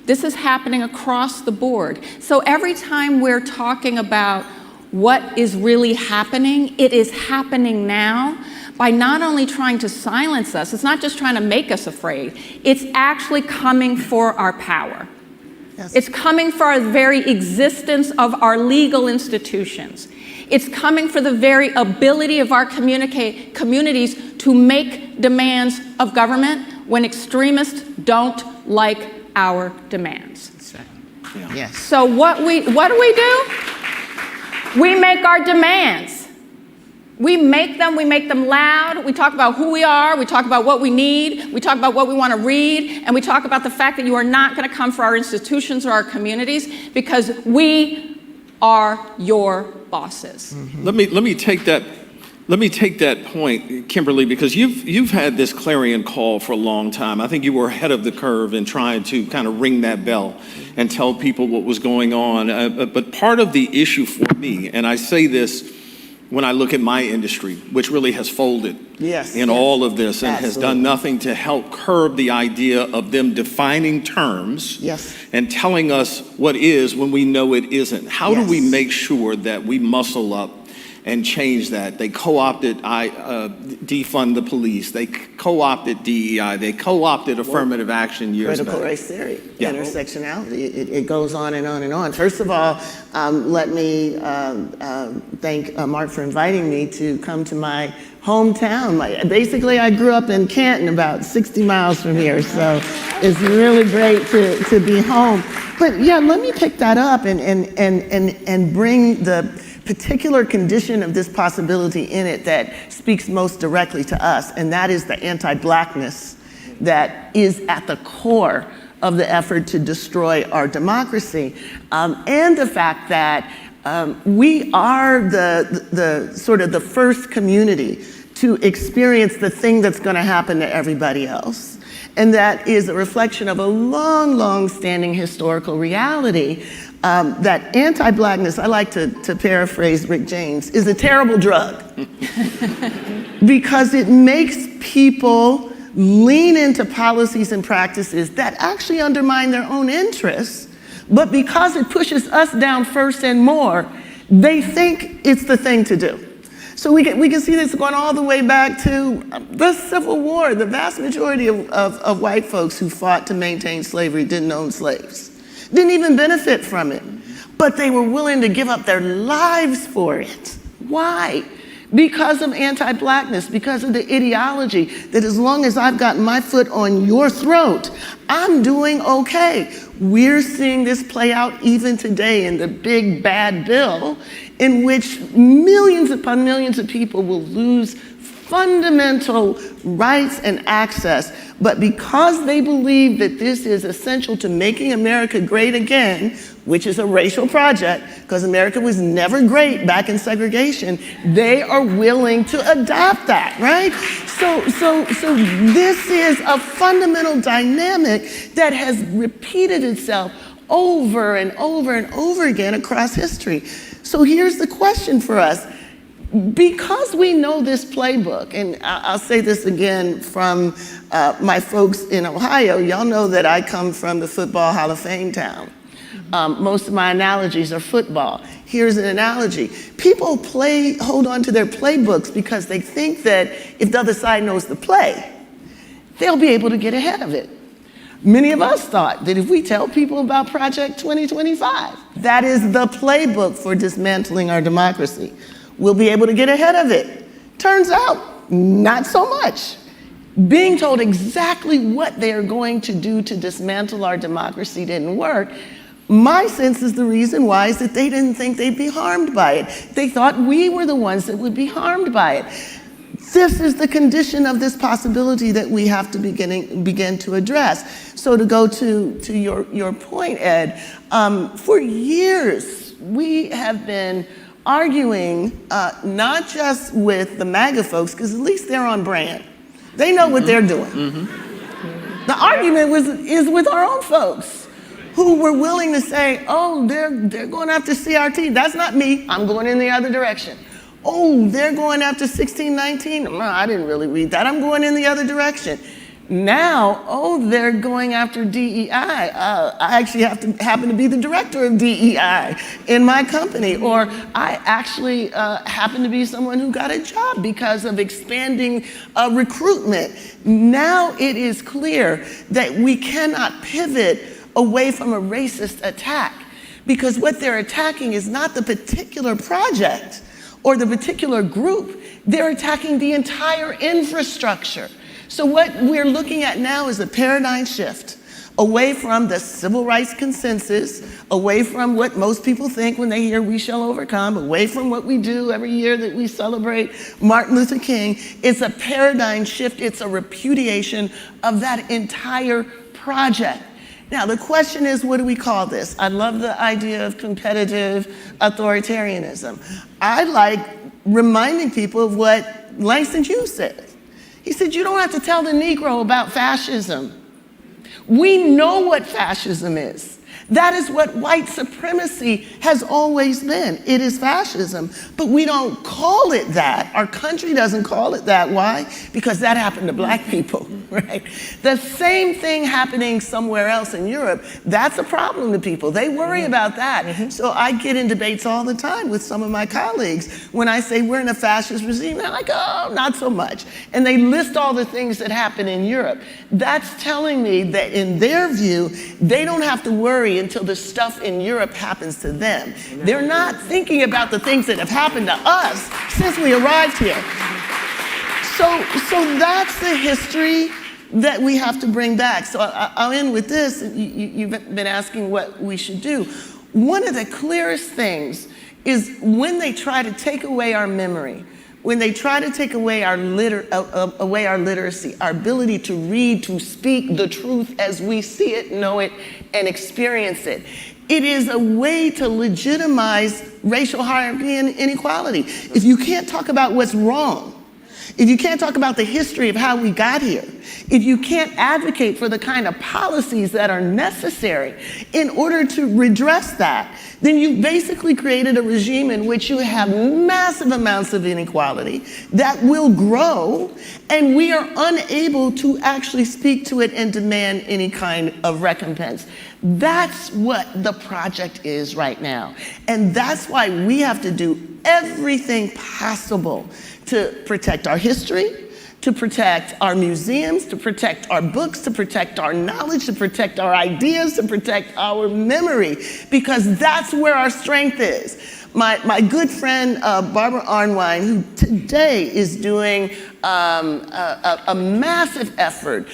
This is happening across the board. So every time we're talking about what is really happening, it is happening now by not only trying to silence us, it's not just trying to make us afraid, it's actually coming for our power. Yes. It's coming for our very existence of our legal institutions. It's coming for the very ability of our communities to make demands of government when extremists don't like our demands. That's right. Yeah. Yes. So what do we do? We make our demands. We make them loud. We talk about who we are. We talk about what we need. We talk about what we want to read. And we talk about the fact that you are not going to come for our institutions or our communities because we are your bosses. Mm-hmm. Let me take that point, Kimberly, because you've had this clarion call for a long time. I think you were ahead of the curve in trying to kind of ring that bell and tell people what was going on. But part of the issue for me, and I say this when I look at my industry, which really has folded in all of this and has done nothing to help curb the idea of them defining terms and telling us what is when we know it isn't. How do we make sure that we muscle up and change that? They co-opted defund the police. They co-opted DEI. They co-opted affirmative action years critical back. race theory, intersectionality. It goes on and on and on. First of all, let me thank Mark for inviting me to come to my hometown. Basically, I grew up in Canton, about 60 miles from here, so it's really great to be home. But yeah, let me pick that up and bring the particular condition of this possibility in it that speaks most directly to us, and that is the anti-blackness that is at the core of the effort to destroy our democracy, and the fact that we are the sort of the first community to experience the thing that's going to happen to everybody else. And that is a reflection of a long standing historical reality that anti-blackness, I like to paraphrase Rick James, is a terrible drug because it makes people lean into policies and practices that actually undermine their own interests, but because it pushes us down first and more, they think it's the thing to do. So we can see this going all the way back to the Civil War. The vast majority of white folks who fought to maintain slavery didn't own slaves, didn't even benefit from it. but they were willing to give up their lives for it. Why? Because of anti-blackness, because of the ideology that as long as I've got my foot on your throat, I'm doing okay. We're seeing this play out even today in the big bad bill, in which millions upon millions of people will lose fundamental rights and access, but because they believe that this is essential to making America great again, which is a racial project, because America was never great back in segregation, they are willing to adopt that, right? So this is a fundamental dynamic that has repeated itself over and over and over again across history. So here's the question for us. Because we know this playbook, and I'll say this again from my folks in Ohio, y'all know that I come from the Football Hall of Fame town. Most of my analogies are football. Here's an analogy. People hold on to their playbooks because they think that if the other side knows the play, they'll be able to get ahead of it. Many of us thought that if we tell people about Project 2025, that is the playbook for dismantling our democracy, we'll be able to get ahead of it. Turns out, not so much. Being told exactly what they're going to do to dismantle our democracy didn't work. My sense is the reason why is that they didn't think they'd be harmed by it. They thought we were the ones that would be harmed by it. This is the condition of this possibility that we have to begin to address. So to go to your point, Ed, for years we have been arguing not just with the MAGA folks, because at least they're on brand. They know what they're doing. The argument is with our own folks who were willing to say, oh, they're going after CRT. That's not me. I'm going in the other direction. Oh, they're going after 1619. No, I didn't really read that. I'm going in the other direction. Now, oh, they're going after DEI. I actually happen to be the director of DEI in my company, or I actually happen to be someone who got a job because of expanding recruitment. Now it is clear that we cannot pivot away from a racist attack, because what they're attacking is not the particular project or the particular group. They're attacking the entire infrastructure. So what we're looking at now is a paradigm shift away from the civil rights consensus, away from what most people think when they hear we shall overcome, away from what we do every year that we celebrate Martin Luther King. It's a paradigm shift. It's a repudiation of that entire project. Now, the question is, what do we call this? I love the idea of competitive authoritarianism. I like reminding people of what Langston Hughes said. He said, you don't have to tell the Negro about fascism. We know what fascism is. That is what white supremacy has always been. It is fascism, but we don't call it that. Our country doesn't call it that. Why? Because that happened to black people, right? The same thing happening somewhere else in Europe, that's a problem to people. They worry about that. So I get in debates all the time with some of my colleagues when I say we're in a fascist regime. They're like, oh, not so much. And they list all the things that happen in Europe. That's telling me that in their view, they don't have to worry until the stuff in Europe happens to them. They're not thinking about the things that have happened to us since we arrived here. So that's the history that we have to bring back. So I'll end with this. You've been asking what we should do. One of the clearest things is when they try to take away our memory, when they try to take away our literacy, our ability to read, to speak the truth as we see it, know it, and experience it. It is a way to legitimize racial hierarchy and inequality. If you can't talk about what's wrong, if you can't talk about the history of how we got here, if you can't advocate for the kind of policies that are necessary in order to redress that, then you've basically created a regime in which you have massive amounts of inequality that will grow, and we are unable to actually speak to it and demand any kind of recompense. That's what the project is right now. And that's why we have to do everything possible to protect our history, to protect our museums, to protect our books, to protect our knowledge, to protect our ideas, to protect our memory, because that's where our strength is. My good friend, Barbara Arnwine, who today is doing a massive effort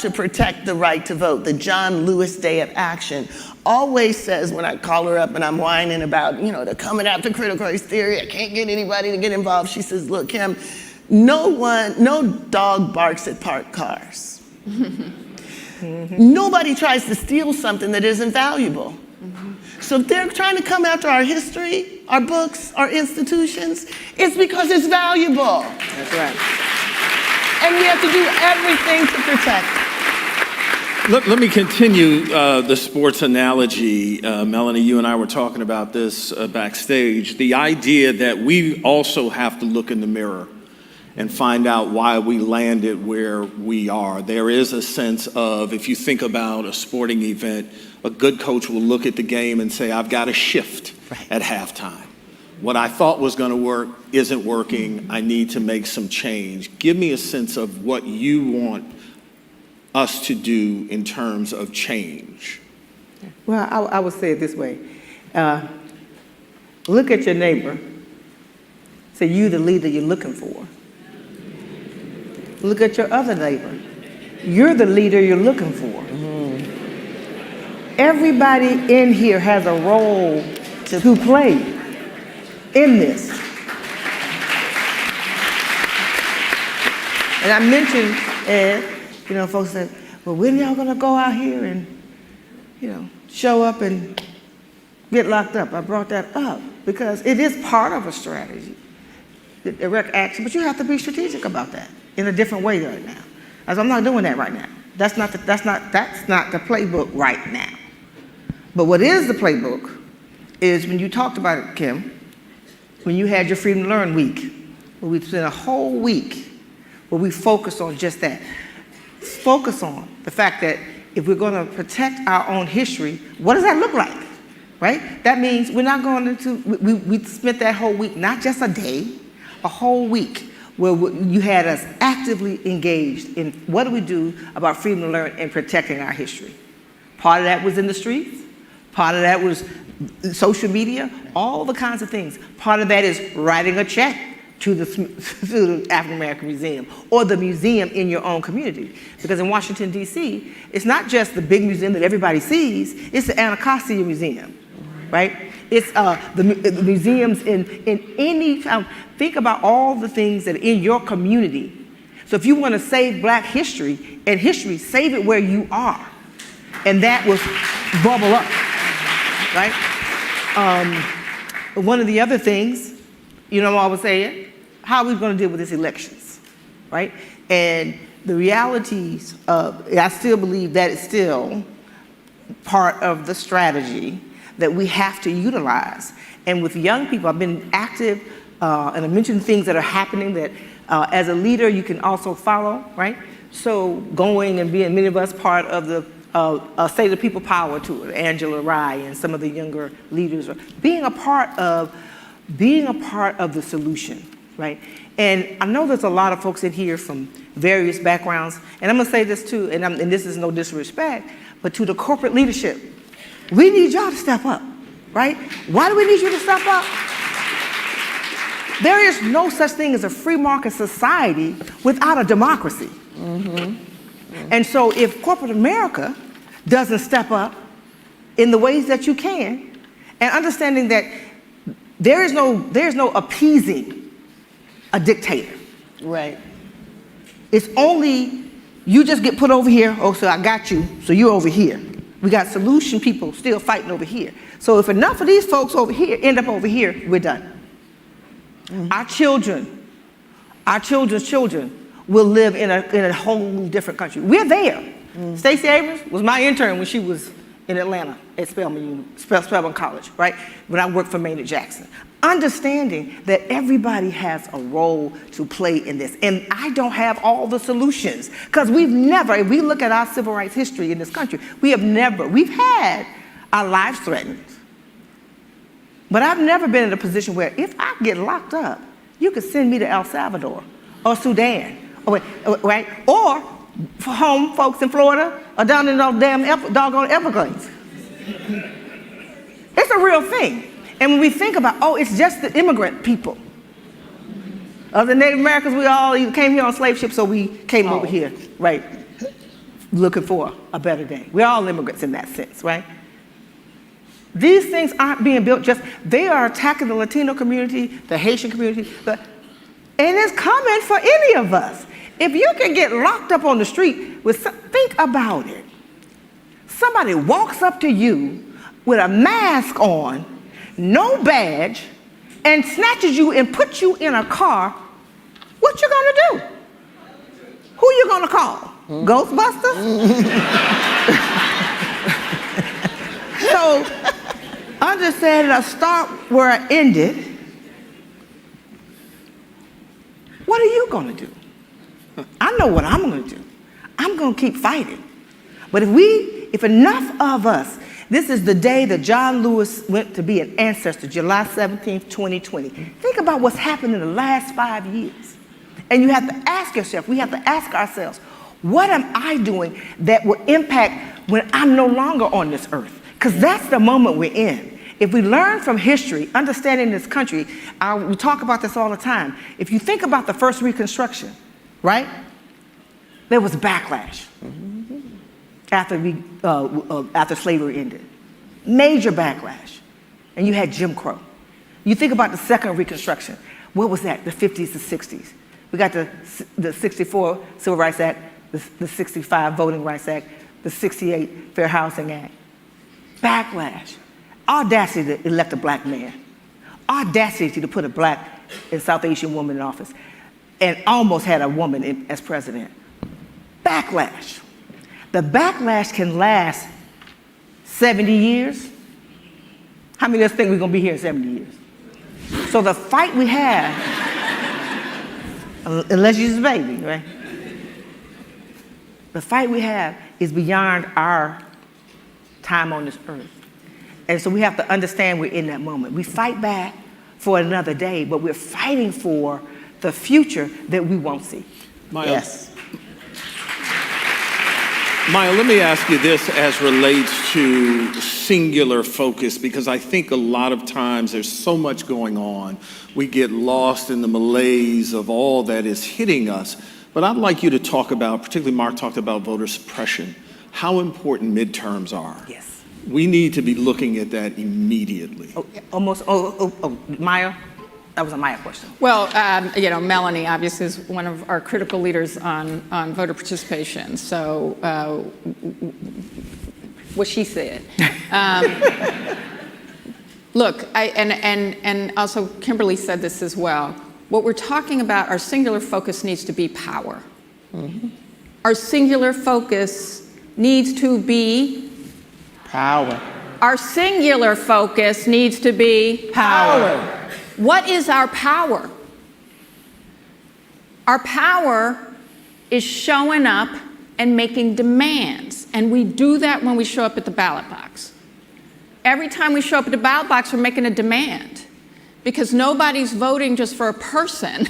to protect the right to vote, the John Lewis Day of Action, always says when I call her up and I'm whining about, they're coming after critical race theory, I can't get anybody to get involved. She says, look, Kim, no dog barks at parked cars. Nobody tries to steal something that isn't valuable. So if they're trying to come after our history, our books, our institutions, it's because it's valuable. That's right. And we have to do everything to protect it. Let me continue the sports analogy. Melanie, you and I were talking about this backstage. The idea that we also have to look in the mirror and find out why we landed where we are. There is a sense of, if you think about a sporting event, a good coach will look at the game and say, I've got a shift at halftime. What I thought was going to work isn't working. I need to make some change. Give me a sense of what you want us to do in terms of change. Well, I would say it this way. Look at your neighbor. Say, you the leader you're looking for. Look at your other neighbor. You're the leader you're looking for. Everybody in here has a role to play in this. And I mentioned, folks said, well, when y'all gonna go out here and, show up and get locked up? I brought that up because it is part of a strategy, direct action, but you have to be strategic about that in a different way right now. As I'm not doing that right now. That's not the playbook right now. But what is the playbook is when you talked about it, Kim, when you had your Freedom to Learn week, where we spent a whole week where we focused on just that. Focus on the fact that if we're going to protect our own history, what does that look like, right? That means we're not going to, we spent that whole week, not just a day, a whole week, where you had us actively engaged in what do we do about freedom to learn and protecting our history. Part of that was in the streets. Part of that was social media, all the kinds of things. Part of that is writing a check to the African American Museum or the museum in your own community. Because in Washington, D.C., it's not just the big museum that everybody sees, it's the Anacostia Museum, right? It's the museums in any town. Think about all the things that are in your community. So if you want to save Black history and history, save it where you are. And that will bubble up, right? One of the other things, I was saying, how are we going to deal with these elections, right? And the realities of, I still believe that it's still part of the strategy that we have to utilize. And with young people, I've been active, and I mentioned things that are happening that as a leader you can also follow, right? So going and being, many of us, part of the State of the People Power Tour, Angela Rye and some of the younger leaders, being a part of the solution, right? And I know there's a lot of folks in here from various backgrounds, and I'm gonna say this too, and this is no disrespect, but to the corporate leadership, we need y'all to step up, right? Why do we need you to step up? There is no such thing as a free market society without a democracy. And so if corporate America doesn't step up in the ways that you can, and understanding that there is no appeasing a dictator. Right. It's only, you just get put over here, oh, so I got you, so you're over here. We got solution people still fighting over here. So if enough of these folks over here end up over here, we're done. Our children's children will live in a whole different country. We're there. Stacey Abrams was my intern when she was in Atlanta at Spelman College, right? When I worked for Maynard Jackson. Understanding that everybody has a role to play in this. And I don't have all the solutions. Because we've never, if we look at our civil rights history in this country, we've had our lives threatened. But I've never been in a position where if I get locked up, you could send me to El Salvador or Sudan right? Or for home folks in Florida or down in those damn doggone Everglades. It's a real thing. And when we think about, oh, it's just the immigrant people. Of the Native Americans, we all came here on slave ships, so we came over here, right, looking for a better day. We're all immigrants in that sense, right? These things aren't being built they are attacking the Latino community, the Haitian community, and it's coming for any of us. If you can get locked up on the street, think about it. Somebody walks up to you with a mask on, no badge, and snatches you and puts you in a car, what you gonna do? Who you gonna call? Ghostbusters? So, understanding I start where I ended, what are you gonna do? I know what I'm gonna do. I'm gonna keep fighting. But if enough of us, this is the day that John Lewis went to be an ancestor, July 17th, 2020. Think about what's happened in the last 5 years. And you have to ask yourself, we have to ask ourselves, what am I doing that will impact when I'm no longer on this earth? Because that's the moment we're in. If we learn from history, understanding this country, we talk about this all the time. If you think about the first Reconstruction, right? There was backlash. After slavery ended. Major backlash. And you had Jim Crow. You think about the second Reconstruction. What was that? The 50s, the 60s. We got the 64 Civil Rights Act, the 65 Voting Rights Act, the 68 Fair Housing Act. Backlash. Audacity to elect a black man. Audacity to put a black and South Asian woman in office. And almost had a woman as president. Backlash. The backlash can last 70 years. How many of us think we're going to be here in 70 years? So the fight we have, unless you're just a baby, right? The fight we have is beyond our time on this earth. And so we have to understand we're in that moment. We fight back for another day, but we're fighting for the future that we won't see. Maya, yes. Maya, let me ask you this as relates to singular focus, because I think a lot of times there's so much going on. We get lost in the malaise of all that is hitting us. But I'd like you to talk about, particularly Mark talked about voter suppression, how important midterms are. Yes. We need to be looking at that immediately. Maya? That was a Maya question. Well, Melanie obviously is one of our critical leaders on voter participation. So what she said. Look, and also Kimberly said this as well. What we're talking about, our singular focus needs to be power. Mm-hmm. Our singular focus needs to be power. Our singular focus needs to be power. What is our power? Our power is showing up and making demands. And we do that when we show up at the ballot box. Every time we show up at the ballot box, we're making a demand. Because nobody's voting just for a person.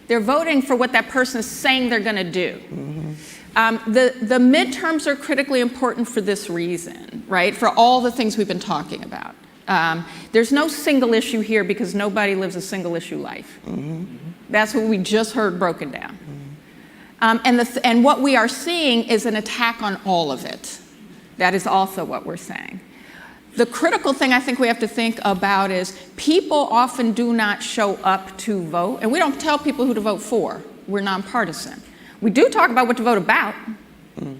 They're voting for what that person is saying they're going to do. Mm-hmm. The midterms are critically important for this reason, right? For all the things we've been talking about. There's no single issue here because nobody lives a single issue life. Mm-hmm. That's what we just heard broken down. Mm-hmm. And what we are seeing is an attack on all of it. That is also what we're saying. The critical thing I think we have to think about is people often do not show up to vote, and we don't tell people who to vote for. We're nonpartisan. We do talk about what to vote about. Mm-hmm.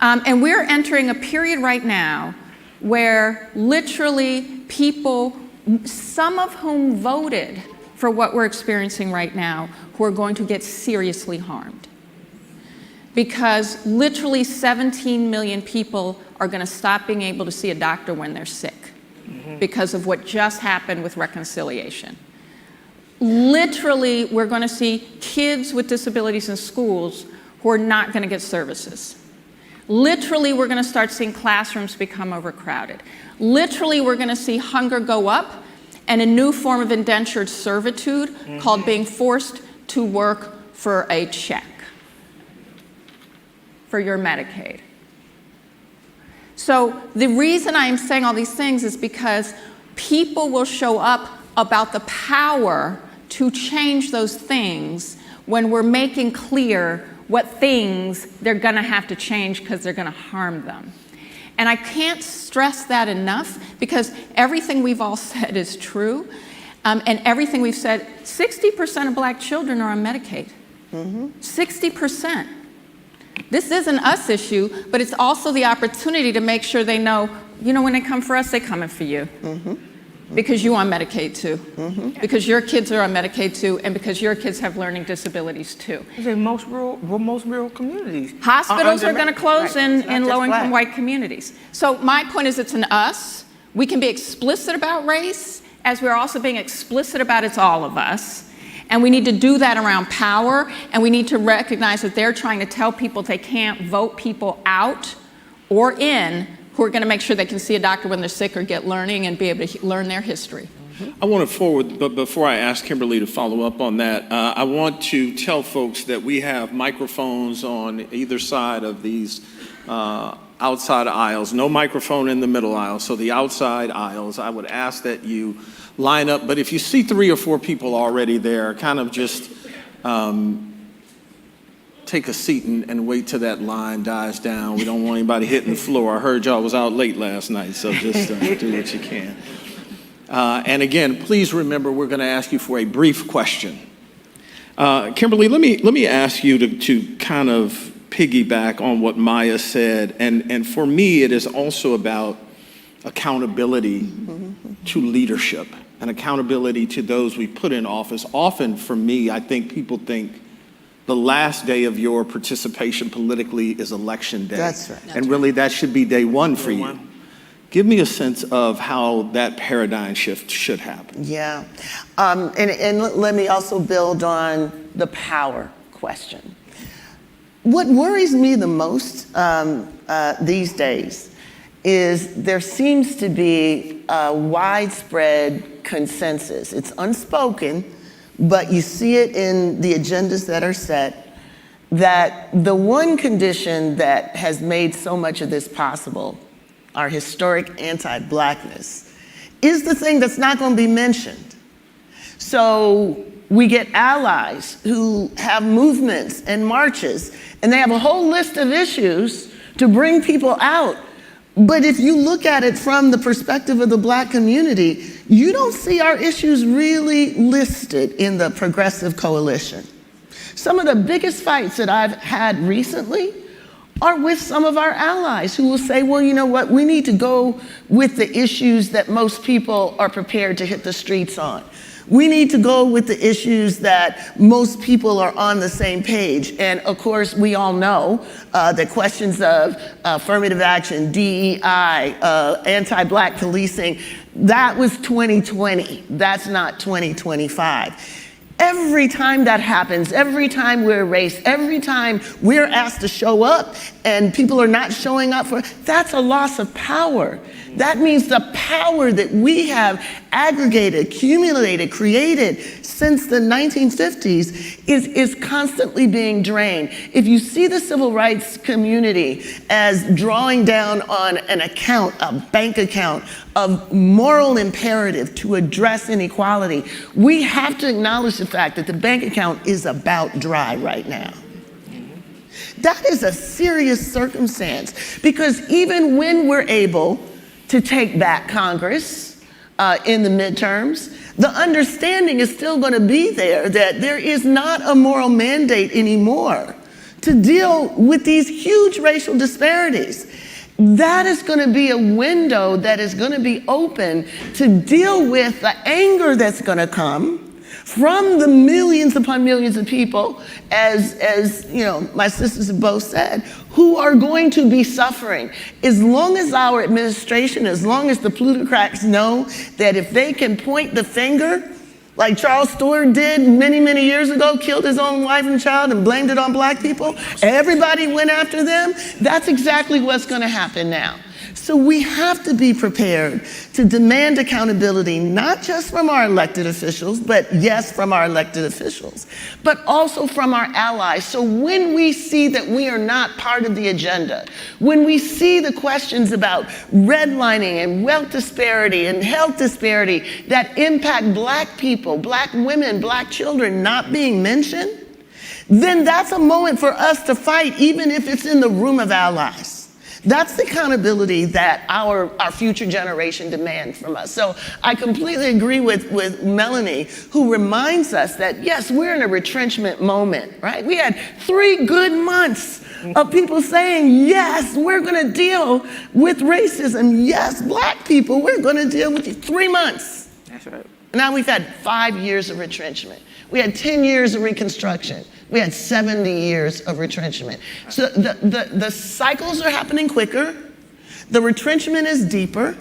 And we're entering a period right now where literally people, some of whom voted for what we're experiencing right now, who are going to get seriously harmed. Because literally 17 million people are going to stop being able to see a doctor when they're sick because of what just happened with reconciliation. Literally, we're going to see kids with disabilities in schools who are not going to get services. Literally, we're going to start seeing classrooms become overcrowded. Literally, we're going to see hunger go up and a new form of indentured servitude called being forced to work for a check. for your Medicaid. So the reason I'm saying all these things is because people will show up about the power to change those things when we're making clear what things they're going to have to change because they're going to harm them. And I can't stress that enough, because everything we've all said is true. And everything we've said, 60% of black children are on Medicaid. 60%. This is an us issue, but it's also the opportunity to make sure they know, you know, when they come for us, they're coming for you. Because you're on Medicaid too. Because your kids are on Medicaid too, and because your kids have learning disabilities too. In most rural communities. Hospitals are going to close in low-income white communities. So my point is, it's an us. We can be explicit about race, as we're also being explicit about it's all of us. And we need to do that around power, and we need to recognize that they're trying to tell people they can't vote people out or in who are going to make sure they can see a doctor when they're sick or get learning and be able to learn their history. I want to forward, but before I ask Kimberly to follow up on that, I want to tell folks that we have microphones on either side of these outside aisles. No microphone in the middle aisle, so the outside aisles, I would ask that you line up. But if you see 3 or 4 people already there, kind of just take a seat and wait till that line dies down. We don't want anybody hitting the floor. I heard y'all was out late last night, so just do what you can. And again, please remember, we're going to ask you for a brief question. Kimberly, let me ask you to kind of piggyback on what Maya said. And for me, it is also about accountability to leadership and accountability to those we put in office. Often for me, I think people think the last day of your participation politically is election day. That's right. And really that should be day one for you. Give me a sense of how that paradigm shift should happen. Yeah, and let me also build on the power question. What worries me the most these days is there seems to be a widespread consensus. It's unspoken, but you see it in the agendas that are set, that the one condition that has made so much of this possible, our historic anti-blackness, is the thing that's not going to be mentioned. So we get allies who have movements and marches, and they have a whole list of issues to bring people out. But if you look at it from the perspective of the black community, you don't see our issues really listed in the progressive coalition. Some of the biggest fights that I've had recently are with some of our allies who will say, well, you know what, we need to go with the issues that most people are prepared to hit the streets on. We need to go with the issues that most people are on the same page. And of course, we all know the questions of affirmative action, DEI, anti-black policing, that was 2020. That's not 2025. Every time that happens, every time we're erased, every time we're asked to show up and people are not showing up for, that's a loss of power. That means the power that we have aggregated, accumulated, created since the 1950s is constantly being drained. If you see the civil rights community as drawing down on an account, a bank account of moral imperative to address inequality, we have to acknowledge the fact that the bank account is about dry right now. That is a serious circumstance, because even when we're able to take back Congress in the midterms, the understanding is still going to be there that there is not a moral mandate anymore to deal with these huge racial disparities. That is going to be a window that is going to be open to deal with the anger that's going to come from the millions upon millions of people, as you know, my sisters have both said, who are going to be suffering. As long as our administration, as long as the plutocrats know that if they can point the finger, like Charles Stewart did many, many years ago, killed his own wife and child and blamed it on black people, everybody went after them, that's exactly what's going to happen now. So we have to be prepared to demand accountability, not just from our elected officials, but yes, from our elected officials, but also from our allies. So when we see that we are not part of the agenda, when we see the questions about redlining and wealth disparity and health disparity that impact Black people, Black women, Black children not being mentioned, then that's a moment for us to fight, even if it's in the room of allies. That's the accountability that our future generation demands from us. So I completely agree with Melanie, who reminds us that, yes, we're in a retrenchment moment, right? We had 3 good months of people saying, yes, we're gonna deal with racism. Yes, Black people, we're gonna deal with you. 3 months. That's right. Now we've had 5 years of retrenchment. We had 10 years of Reconstruction. We had 70 years of retrenchment. So the cycles are happening quicker. The retrenchment is deeper.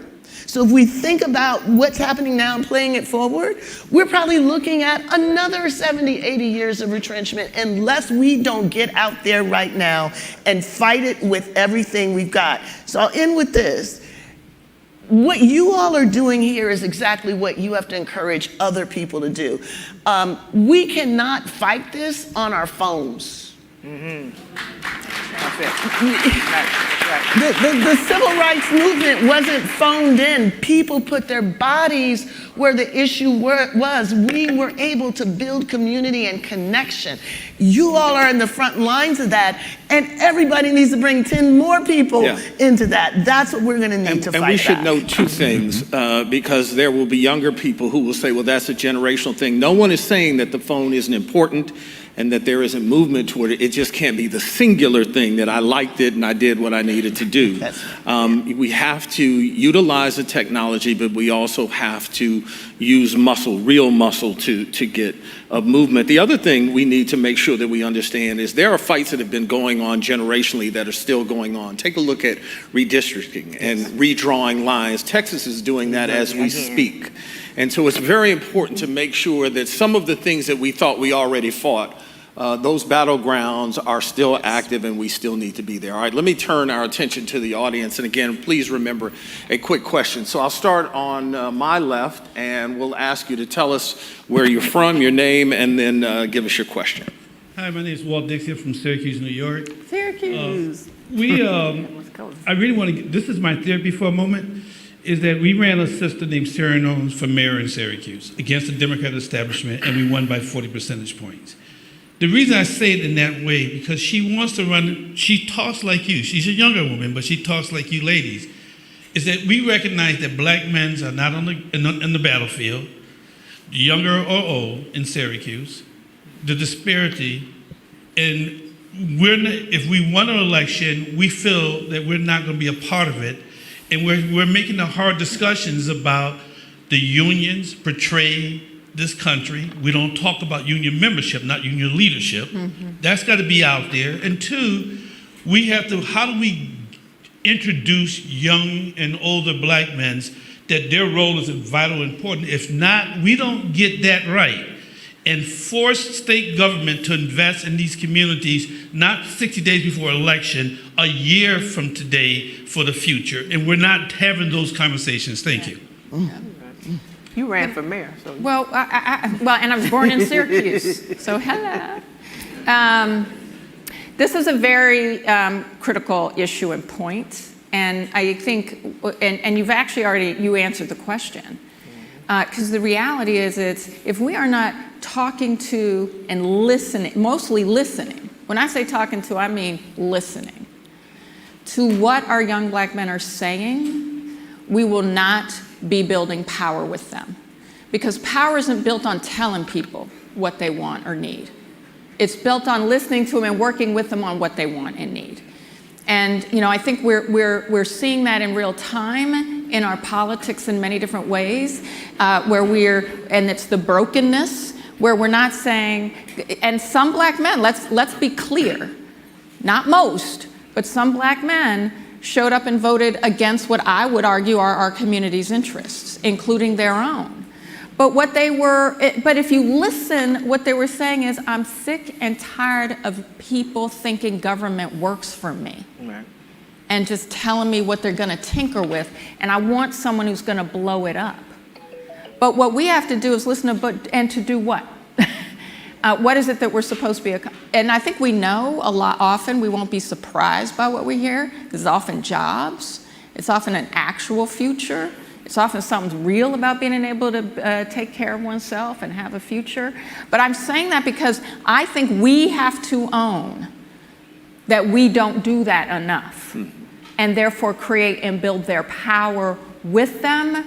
So if we think about what's happening now and playing it forward, we're probably looking at another 70, 80 years of retrenchment unless we don't get out there right now and fight it with everything we've got. So I'll end with this. What you all are doing here is exactly what you have to encourage other people to do. We cannot fight this on our phones. Mm-hmm. The civil rights movement wasn't phoned in. People put their bodies where the issue was. We were able to build community and connection. You all are in the front lines of that, and everybody needs to bring 10 more people into that. That's what we're going to need to fight. And we should note 2 things, because there will be younger people who will say, well, that's a generational thing. No one is saying that the phone isn't important and that there isn't movement toward it. It just can't be the singular thing that I liked it and I did what I needed to do. We have to utilize the technology, but we also have to use muscle, real muscle, to get a movement. The other thing we need to make sure that we understand is there are fights that have been going on generationally that are still going on. Take a look at redistricting and redrawing lines. Texas is doing that as we speak. And so it's very important to make sure that some of the things that we thought we already fought, those battlegrounds are still active and we still need to be there. All right, let me turn our attention to the audience. And again, please remember a quick question. So I'll start on my left and we'll ask you to tell us where you're from, your name, and then give us your question. Hi, my name is Walt Dixie from Syracuse, New York. Syracuse. I really want to, this is my therapy for a moment, is that we ran a sister named Sarah Knowles for mayor in Syracuse against the Democratic establishment, and we won by 40 percentage points. The reason I say it in that way, because she wants to run, she talks like you. She's a younger woman, but she talks like you ladies. Is that we recognize that Black men are not in the battlefield, younger or old in Syracuse, the disparity, and if we won an election, we feel that we're not going to be a part of it, and we're making the hard discussions about the unions portray this country. We don't talk about union membership, not union leadership. That's got to be out there. And 2, we have to, how do we introduce young and older Black men that their role is vital and important? If not, we don't get that right and force state government to invest in these communities, not 60 days before election, a year from today for the future. And we're not having those conversations. Thank you. You ran for mayor. So. Well, and I was born in Syracuse, so hello. This is a very critical issue and point, and I think, and you've actually you answered the question, because the reality is if we are not talking to and listening, mostly listening, when I say talking to, I mean listening, to what our young Black men are saying, we will not be building power with them. Because power isn't built on telling people what they want or need. It's built on listening to them and working with them on what they want and need. And I think we're seeing that in real time in our politics in many different ways, and it's the brokenness, where we're not saying, and some Black men, let's be clear, not most, but some Black men showed up and voted against what I would argue are our community's interests, including their own. But if you listen, what they were saying is, I'm sick and tired of people thinking government works for me. Right. and just telling me what they're going to tinker with, and I want someone who's going to blow it up. But what we have to do is listen to, and to do what? What is it that we're supposed to be? And I think we know a lot. Often we won't be surprised by what we hear. This is often jobs. It's often an actual future. It's often something real about being able to take care of oneself and have a future. But I'm saying that because I think we have to own that we don't do that enough, and therefore create and build their power with them,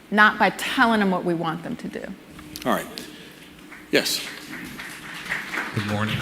not by telling them what we want them to do. All right. Yes. Good morning.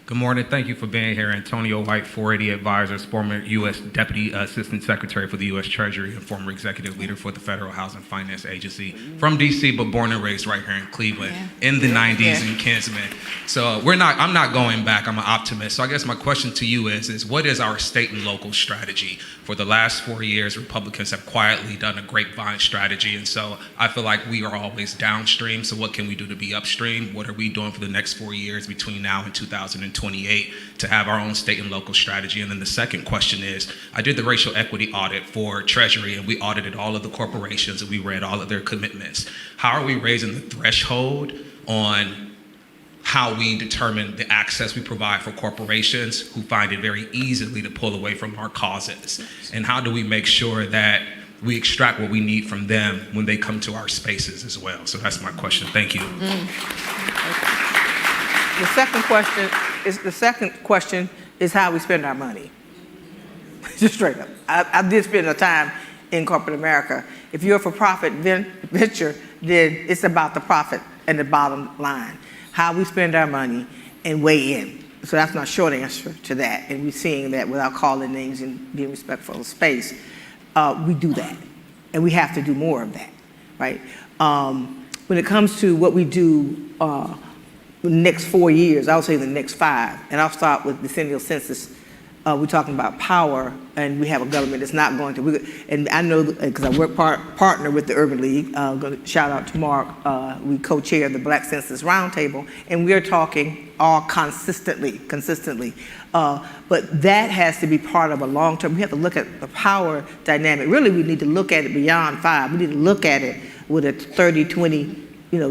Good morning. Thank you for being here. Antonio White, 480 Advisors, former U.S. Deputy Assistant Secretary for the U.S. Treasury and former executive leader for the Federal Housing Finance Agency from D.C., but born and raised right here in Cleveland in the 90s in Kinsman. So I'm not going back. I'm an optimist. So I guess my question to you is what is our state and local strategy? For the last 4 years, Republicans have quietly done a grapevine strategy. And so I feel like we are always downstream. So what can we do to be upstream? What are we doing for the next 4 years between now and 2028 to have our own state and local strategy? And then the second question is, I did the racial equity audit for Treasury, and we audited all of the corporations and we read all of their commitments. How are we raising the threshold on how we determine the access we provide for corporations who find it very easily to pull away from our causes? And how do we make sure that we extract what we need from them when they come to our spaces as well? So that's my question. Thank you. The second question is how we spend our money. Just straight up. I did spend a time in corporate America. If you're a for-profit venture, then it's about the profit and the bottom line. How we spend our money and weigh in. So that's my short answer to that. And we're seeing that without calling names and being respectful of space. We do that. And we have to do more of that, right? When it comes to what we do the next 4 years, I would say the next 5. And I'll start with the decennial census. We're talking about power, and we have a government that's not going to. And I know, because I work partner with the Urban League, I'm going to shout out to Mark. We co-chair the Black Census Roundtable, and we are talking all consistently. But that has to be part of a long-term. We have to look at the power dynamic. Really, we need to look at it beyond 5. We need to look at it with a 30, 20,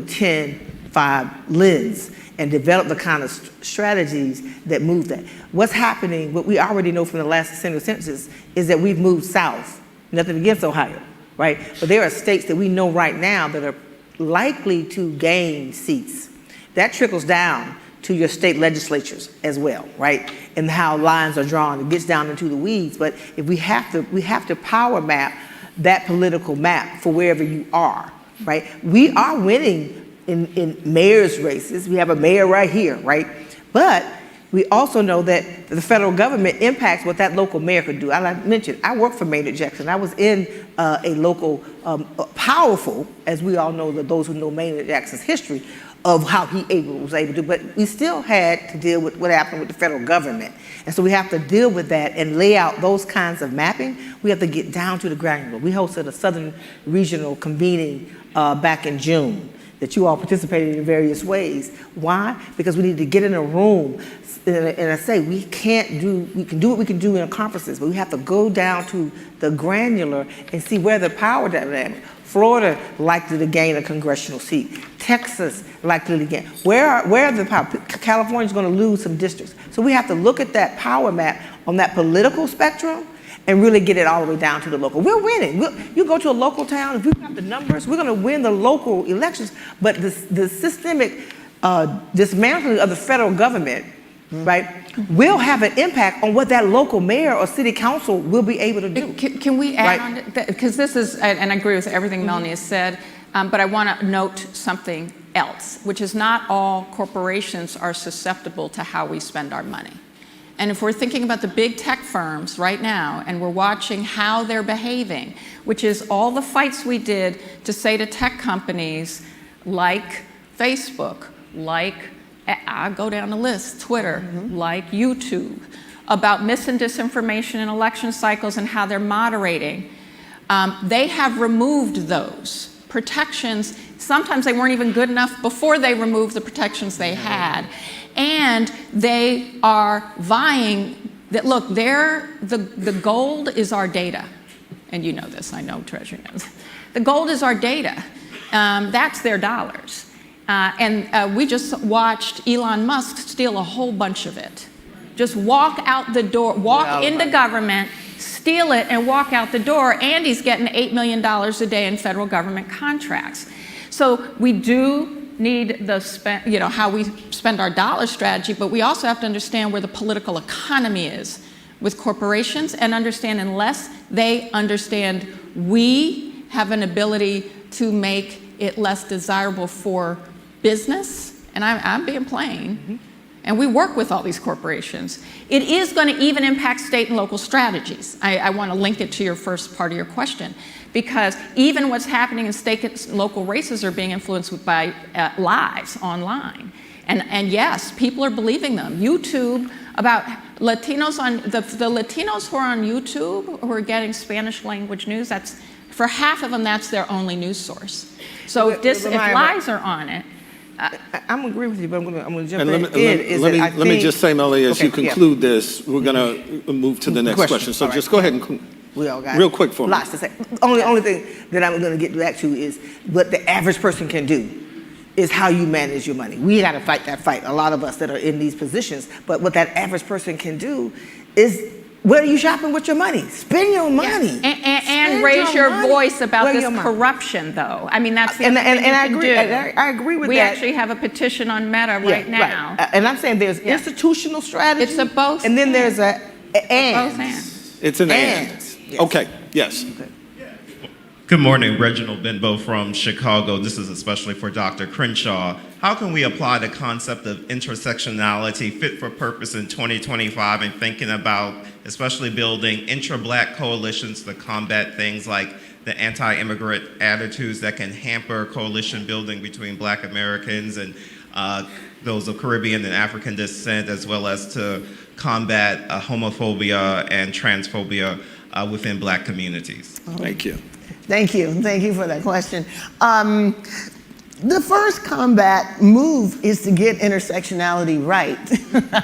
10, 5 lens, and develop the kind of strategies that move that. What's happening, what we already know from the last decennial census, is that we've moved south. Nothing against Ohio, right? But there are states that we know right now that are likely to gain seats. That trickles down to your state legislatures as well, right? And how lines are drawn. It gets down into the weeds. But if we have to power map that political map for wherever you are, right? We are winning in mayor's races. We have a mayor right here, right? But we also know that the federal government impacts what that local mayor could do. I mentioned, I worked for Maynard Jackson. I was in a local, powerful, as we all know, that those who know Maynard Jackson's history, of how he was able to do, but we still had to deal with what happened with the federal government. And so we have to deal with that and lay out those kinds of mapping. We have to get down to the granular. We hosted a Southern Regional convening back in June that you all participated in various ways. Why? Because we need to get in a room, and I say we can do what we can do in conferences, but we have to go down to the granular and see where the power dynamic. Florida likely to gain a congressional seat. Texas likely to gain. Where are the power? California's going to lose some districts. So we have to look at that power map on that political spectrum and really get it all the way down to the local. We're winning. You go to a local town, if we've got the numbers, we're going to win the local elections. But the systemic dismantling of the federal government, right, will have an impact on what that local mayor or city council will be able to do. Can we add on to that? Because this is, and I agree with everything Melanie has said, but I want to note something else, which is not all corporations are susceptible to how we spend our money. And if we're thinking about the big tech firms right now, and we're watching how they're behaving, which is all the fights we did to say to tech companies like Facebook, like, I'll go down the list, Twitter, like YouTube, about mis and disinformation in election cycles and how they're moderating. They have removed those protections. Sometimes they weren't even good enough before they removed the protections they had. And they are vying that, look, the gold is our data. And you know this, I know Treasury knows. The gold is our data. That's their dollars. And we just watched Elon Musk steal a whole bunch of it. Just walk out the door, walk into government, steal it, and walk out the door, and he's getting $8 million a day in federal government contracts. So we do need how we spend our dollar strategy, but we also have to understand where the political economy is with corporations, and understand unless they understand we have an ability to make it less desirable for business, and I'm being plain, and we work with all these corporations, it is going to even impact state and local strategies. I want to link it to your first part of your question, because even what's happening in state and local races are being influenced by lives online. And yes, people are believing them. YouTube, about Latinos the Latinos who are on YouTube, who are getting Spanish language news, that's, for half of them, that's their only news source. So if lies are on it, I'm agree with you, but I'm going to jump and in. Let me just say, Melanie, as you conclude this, we're going to move to the next question. So just go ahead and we all got real quick for me. Lots to say. Only thing that I'm going to get back to is what the average person can do is how you manage your money. We got to fight that fight, a lot of us that are in these positions. But what that average person can do is, where are you shopping with your money? Spend your money. Yeah. And raise your voice about this corruption, though. I mean, that's the other thing I agree. I agree with that. We actually have a petition on Meta right now. Right. And I'm saying there's institutional strategy. It's a both. And then there's a and. Both and. It's an and. Yes. Okay. Yes. Okay. Good morning, Reginald Benbow from Chicago. This is especially for Dr. Crenshaw. How can we apply the concept of intersectionality fit for purpose in 2025 and thinking about especially building intra-Black coalitions to combat things like the anti-immigrant attitudes that can hamper coalition building between Black Americans and those of Caribbean and African descent, as well as to combat homophobia and transphobia within Black communities? Thank you. Thank you. Thank you for that question. The first combat move is to get intersectionality right.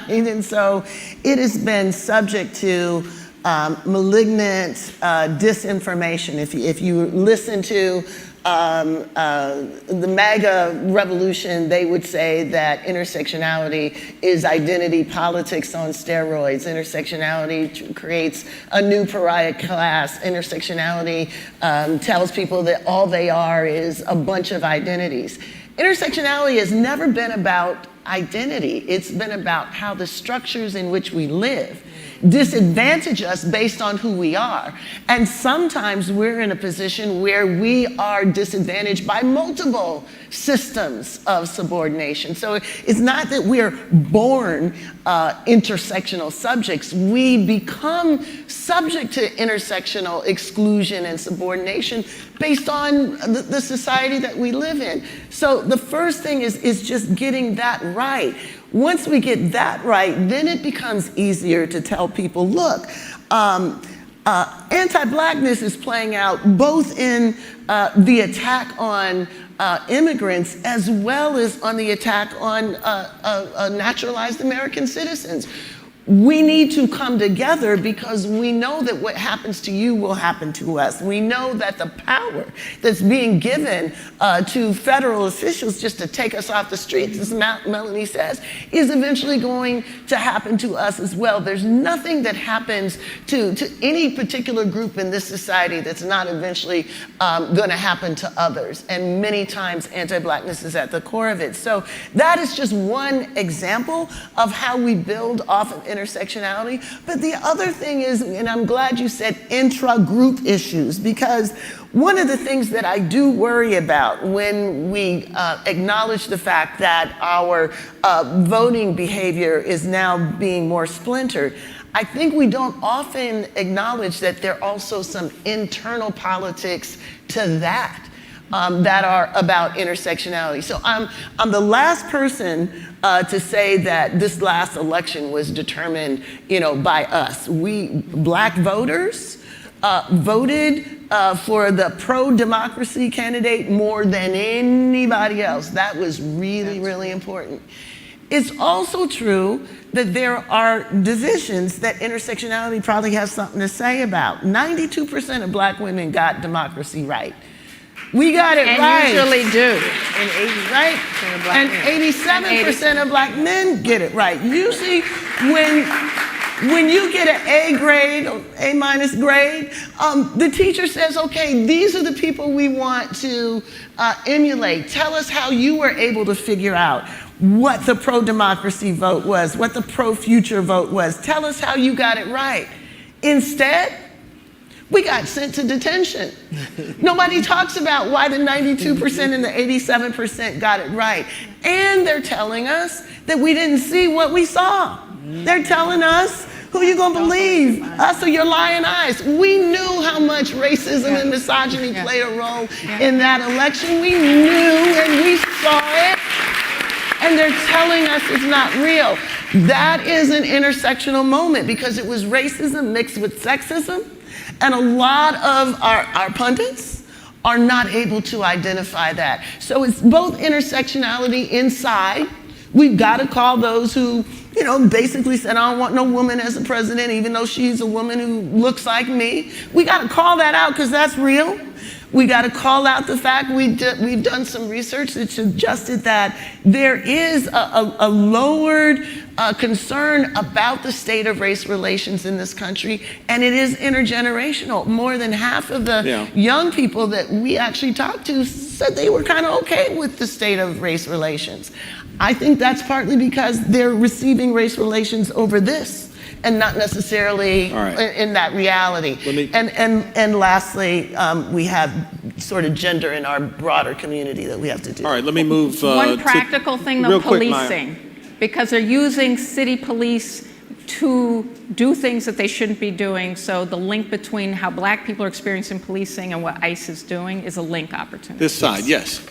And so it has been subject to malignant disinformation. If you listen to the MAGA revolution, they would say that intersectionality is identity politics on steroids. Intersectionality creates a new pariah class. Intersectionality tells people that all they are is a bunch of identities. Intersectionality has never been about identity. It's been about how the structures in which we live disadvantage us based on who we are. And sometimes we're in a position where we are disadvantaged by multiple systems of subordination. So it's not that we're born intersectional subjects. We become subject to intersectional exclusion and subordination based on the society that we live in. So the first thing is just getting that right. Once we get that right, then it becomes easier to tell people, look, anti-Blackness is playing out both in the attack on immigrants as well as on the attack on naturalized American citizens. We need to come together because we know that what happens to you will happen to us. We know that the power that's being given to federal officials just to take us off the streets, as Melanie says, is eventually going to happen to us as well. There's nothing that happens to any particular group in this society that's not eventually going to happen to others. And many times anti-Blackness is at the core of it. So that is just one example of how we build off of intersectionality. But the other thing is, and I'm glad you said intra-group issues, because one of the things that I do worry about when we acknowledge the fact that our voting behavior is now being more splintered, I think we don't often acknowledge that there are also some internal politics to that. That are about intersectionality. So I'm the last person to say that this last election was determined, by us. We, Black voters, voted for the pro-democracy candidate more than anybody else. That was really, really important. It's also true that there are divisions that intersectionality probably has something to say about. 92% of black women got democracy right. We got it right. And usually do. Right? And 87% of black men get it right. Usually when you get an A grade or A minus grade, the teacher says, okay, these are the people we want to emulate. Tell us how you were able to figure out what the pro-democracy vote was, what the pro-future vote was. Tell us how you got it right. Instead, we got sent to detention. Nobody talks about why the 92% and the 87% got it right. And they're telling us that we didn't see what we saw. They're telling us, who you gonna believe? Us or your lying eyes? We knew how much racism and misogyny played a role in that election. We knew and we saw it. And they're telling us it's not real. That is an intersectional moment because it was racism mixed with sexism. And a lot of our pundits are not able to identify that. So it's both intersectionality inside. We've got to call those who, basically said, I don't want no woman as a president, even though she's a woman who looks like me. We got to call that out because that's real. We got to call out the fact we've done some research that suggested that there is a lowered concern about the state of race relations in this country, and it is intergenerational. More than half of the young people that we actually talked to said they were kind of okay with the state of race relations. I think that's partly because they're receiving race relations over this and not necessarily in that reality. And lastly, we have sort of gender in our broader community that we have to do. All right, let me move One practical thing, though, real quick, policing. Because they're using city police to do things that they shouldn't be doing. So the link between how black people are experiencing policing and what ICE is doing is a link opportunity. This side, yes.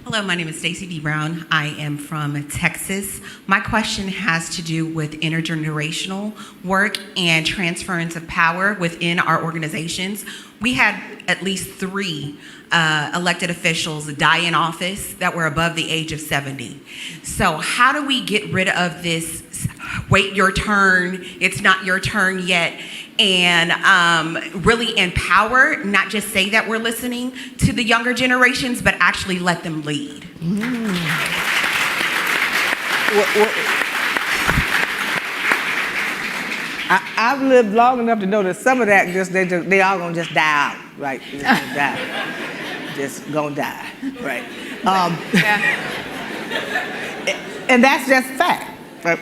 Hello, my name is Stacey D. Brown. I am from Texas. My question has to do with intergenerational work and transference of power within our organizations. We had at least 3 elected officials die in office that were above the age of 70. So how do we get rid of this, wait your turn, it's not your turn yet, and really empower, not just say that we're listening to the younger generations, but actually let them lead? I've lived long enough to know that some of that they all gonna just die out, right? Just gonna die. Just gonna die, right? And that's just fact, right?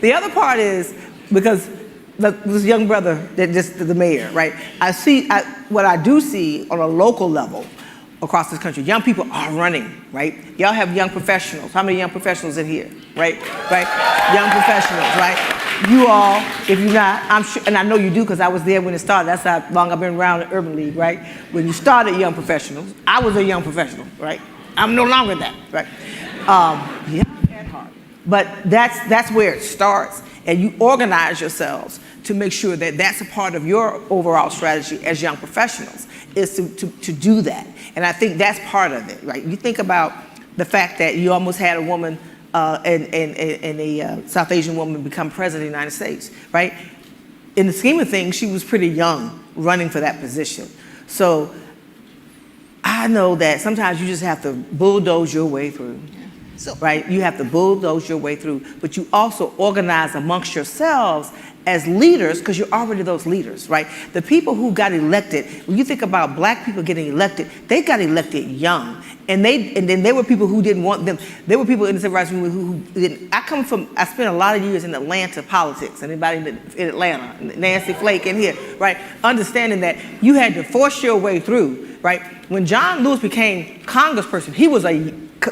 The other part is because this young brother, that just the mayor, right? What I do see on a local level across this country, young people are running, right? Y'all have young professionals. How many young professionals in here, right? Young professionals, right? You all, if you're not, I'm sure, and I know you do because I was there when it started. That's how long I've been around the Urban League, right? When you started Young Professionals, I was a young professional, right? I'm no longer that, right? At heart. But that's where it starts, and you organize yourselves to make sure that that's a part of your overall strategy as young professionals, is to do that. And I think that's part of it, right? You think about the fact that you almost had a woman and a South Asian woman become president of the United States, right? In the scheme of things, she was pretty young running for that position. So I know that sometimes you just have to bulldoze your way through, right? You have to bulldoze your way through, but you also organize amongst yourselves as leaders, because you're already those leaders, right? The people who got elected, when you think about black people getting elected, they got elected young. And then there were people who didn't want them. There were people in the civil rights movement who didn't. I spent a lot of years in Atlanta politics. Anybody in Atlanta, Nancy Flake in here, right? Understanding that you had to force your way through, right? When John Lewis became congressperson, he was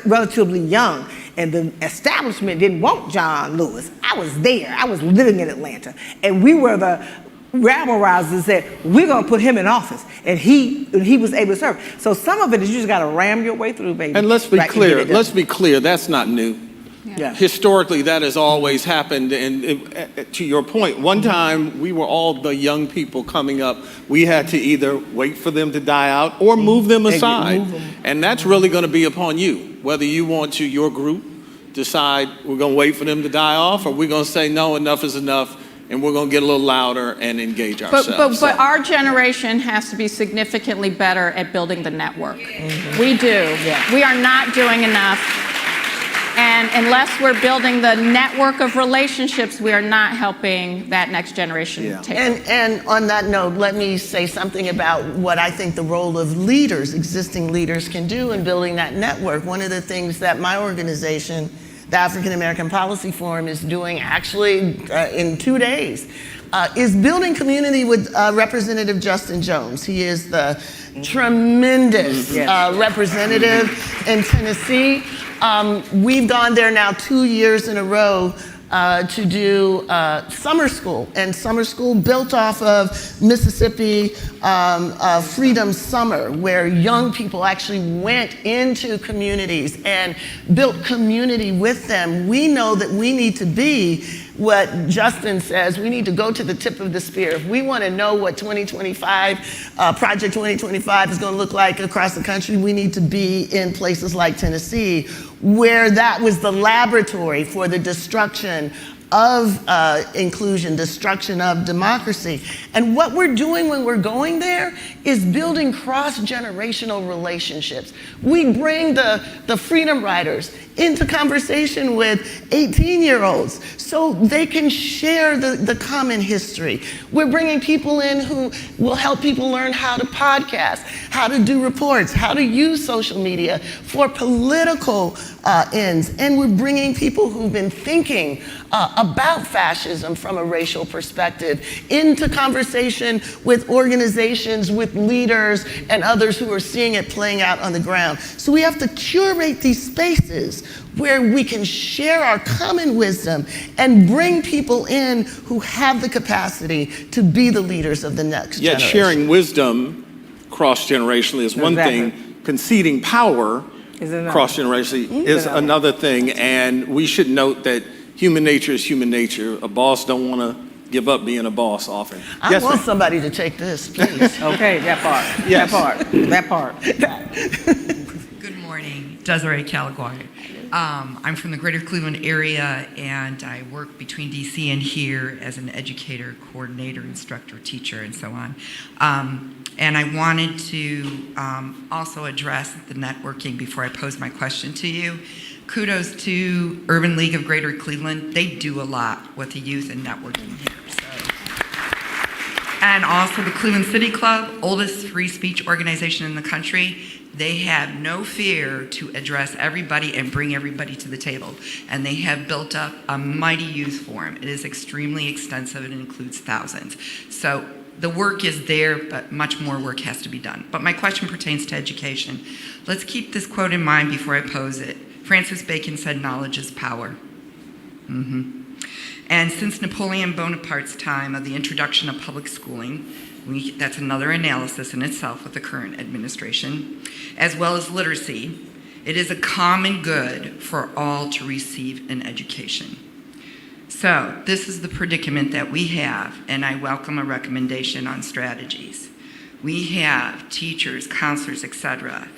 relatively young, and the establishment didn't want John Lewis. I was there. I was living in Atlanta, and we were the rabble-rousers that we're going to put him in office, and he was able to serve. So some of it is you just got to ram your way through, baby. And let's be clear. Let's be clear. That's not new. Yeah. Historically, that has always happened. And to your point, one time we were all the young people coming up. We had to either wait for them to die out or move them aside. And that's really going to be upon you, whether you want your group decide we're going to wait for them to die off, or we're going to say, no, enough is enough, and we're going to get a little louder and engage ourselves. But our generation has to be significantly better at building the network. We do. Yeah. We are not doing enough. And unless we're building the network of relationships, we are not helping that next generation take over. And on that note, let me say something about what I think the role of leaders, existing leaders, can do in building that network. One of the things that my organization, the African American Policy Forum, is doing actually in 2 days is building community with Representative Justin Jones. He is the tremendous representative in Tennessee. We've gone there now 2 years in a row to do summer school, and summer school built off of Mississippi Freedom Summer, where young people actually went into communities and built community with them. We know that we need to be what Justin says, we need to go to the tip of the spear. If we want to know what 2025, Project 2025 is going to look like across the country, we need to be in places like Tennessee, where that was the laboratory for the destruction of inclusion, destruction of democracy. And what we're doing when we're going there is building cross-generational relationships. We bring the freedom riders into conversation with 18-year-olds so they can share the common history. We're bringing people in who will help people learn how to podcast, how to do reports, how to use social media for political ends. And we're bringing people who've been thinking about fascism from a racial perspective into conversation with organizations, with leaders, and others who are seeing it playing out on the ground. So we have to curate these spaces where we can share our common wisdom and bring people in who have the capacity to be the leaders of the next Yet generation. sharing wisdom cross-generationally is one thing. Conceding power cross-generationally is another thing. And we should note that human nature is human nature. A boss don't want to give up being a boss often. I want somebody to take this, please. Okay, that part. Yes. That part. Good morning, Desiree Calaguay. I'm from the greater Cleveland area, and I work between DC and here as an educator, coordinator, instructor, teacher, and so on. And I wanted to also address the networking before I pose my question to you. Kudos to Urban League of Greater Cleveland. They do a lot with the youth and networking here. And also the Cleveland City Club, oldest free speech organization in the country. They have no fear to address everybody and bring everybody to the table. And they have built up a mighty youth forum. It is extremely extensive and includes thousands. So the work is there, but much more work has to be done. But my question pertains to education. Let's keep this quote in mind before I pose it. Francis Bacon said, knowledge is power. And since Napoleon Bonaparte's time of the introduction of public schooling, that's another analysis in itself with the current administration, as well as literacy, it is a common good for all to receive an education. So this is the predicament that we have, and I welcome a recommendation on strategies. We have teachers, counselors, etc.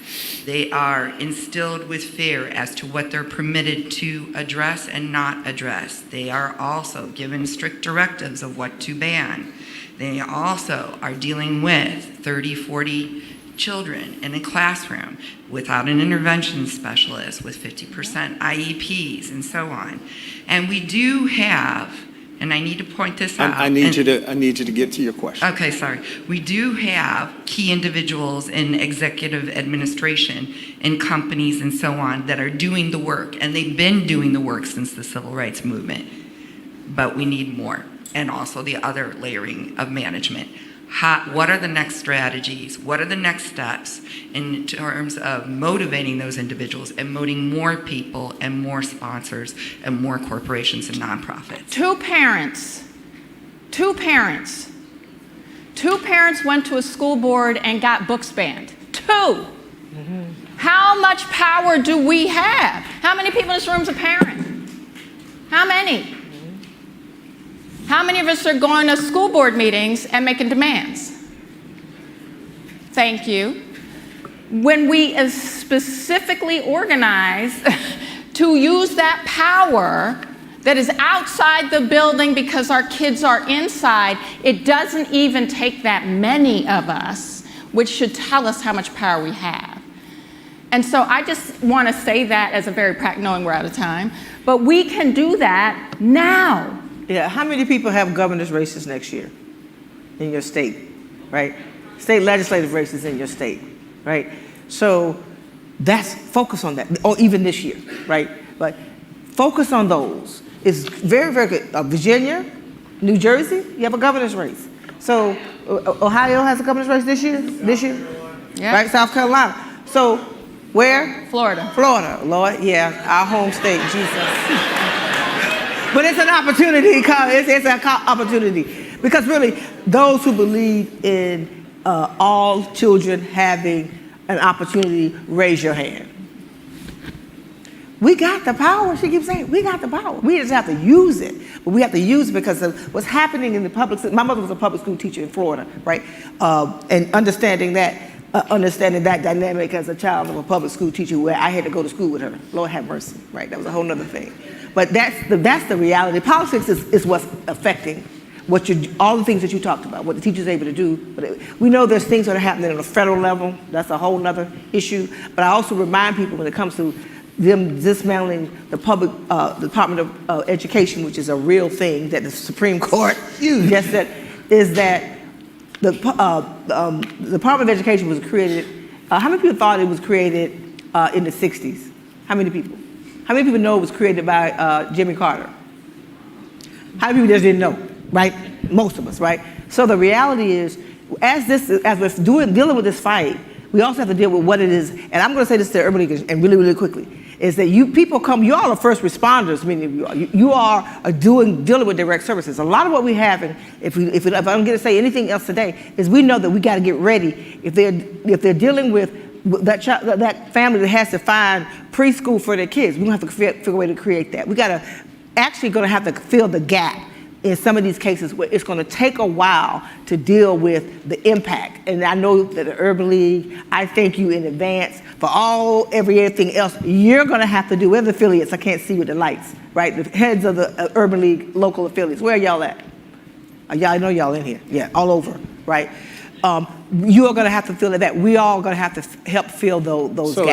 They are instilled with fear as to what they're permitted to address and not address. They are also given strict directives of what to ban. They also are dealing with 30, 40 children in a classroom without an intervention specialist, with 50% IEPs and so on. And we do have, and I need to point this out. I need you to get to your question. Okay, sorry. We do have key individuals in executive administration in companies and so on that are doing the work, and they've been doing the work since the civil rights movement. But we need more, and also the other layering of management. What are the next strategies? What are the next steps in terms of motivating those individuals and motivating more people and more sponsors and more corporations and nonprofits? Two parents went to a school board and got books banned. Two. How much power do we have? How many people in this room is a parent? How many? How many of us are going to school board meetings and making demands? Thank you. When we specifically organize to use that power that is outside the building because our kids are inside. It doesn't even take that many of us, which should tell us how much power we have. And so I just want to say that as a very practical, knowing we're out of time, but we can do that now. Yeah, how many people have governor's races next year in your state, right? State legislative races in your state, right? So that's, focus on that, or even this year, right? But focus on those. It's very, very good. Virginia, New Jersey, you have a governor's race. So Ohio has a governor's race this year? Yeah. Right, South Carolina. So where? Florida. Florida, Lord, yeah, our home state, Jesus. But it's an opportunity, it's an opportunity. Because really, those who believe in all children having an opportunity, raise your hand. We got the power, she keeps saying, we got the power. We just have to use it. But we have to use it because of what's happening in the public. My mother was a public school teacher in Florida, right? And understanding that dynamic as a child of a public school teacher where I had to go to school with her. Lord have mercy, right? That was a whole nother thing. But that's the reality. Politics is what's affecting all the things that you talked about, what the teacher's able to do. But we know there's things that are happening on a federal level. That's a whole nother issue. But I also remind people when it comes to them dismantling the public Department of Education, which is a real thing that the Supreme Court just said, is that the Department of Education was created. How many people thought it was created in the 60s? How many people? How many people know it was created by Jimmy Carter? How many people just didn't know, right? Most of us, right? So the reality is, as we're dealing with this fight, we also have to deal with what it is. And I'm going to say this to urban leaguers, and really, really quickly, is that you all are first responders, many of you are. You are dealing with direct services. A lot of what we have, and if I'm going to say anything else today, is we know that we got to get ready. If they're dealing with that family that has to find preschool for their kids, we don't have to figure a way to create that. We got to actually going to have to fill the gap in some of these cases where it's going to take a while to deal with the impact. And I know that the Urban League, I thank you in advance for everything else you're going to have to do. Where are the affiliates? I can't see with the lights, right? The heads of the Urban League local affiliates. Where are y'all at? I know y'all in here. Yeah, all over, right? You are going to have to fill that. We all going to have to help fill those gaps. So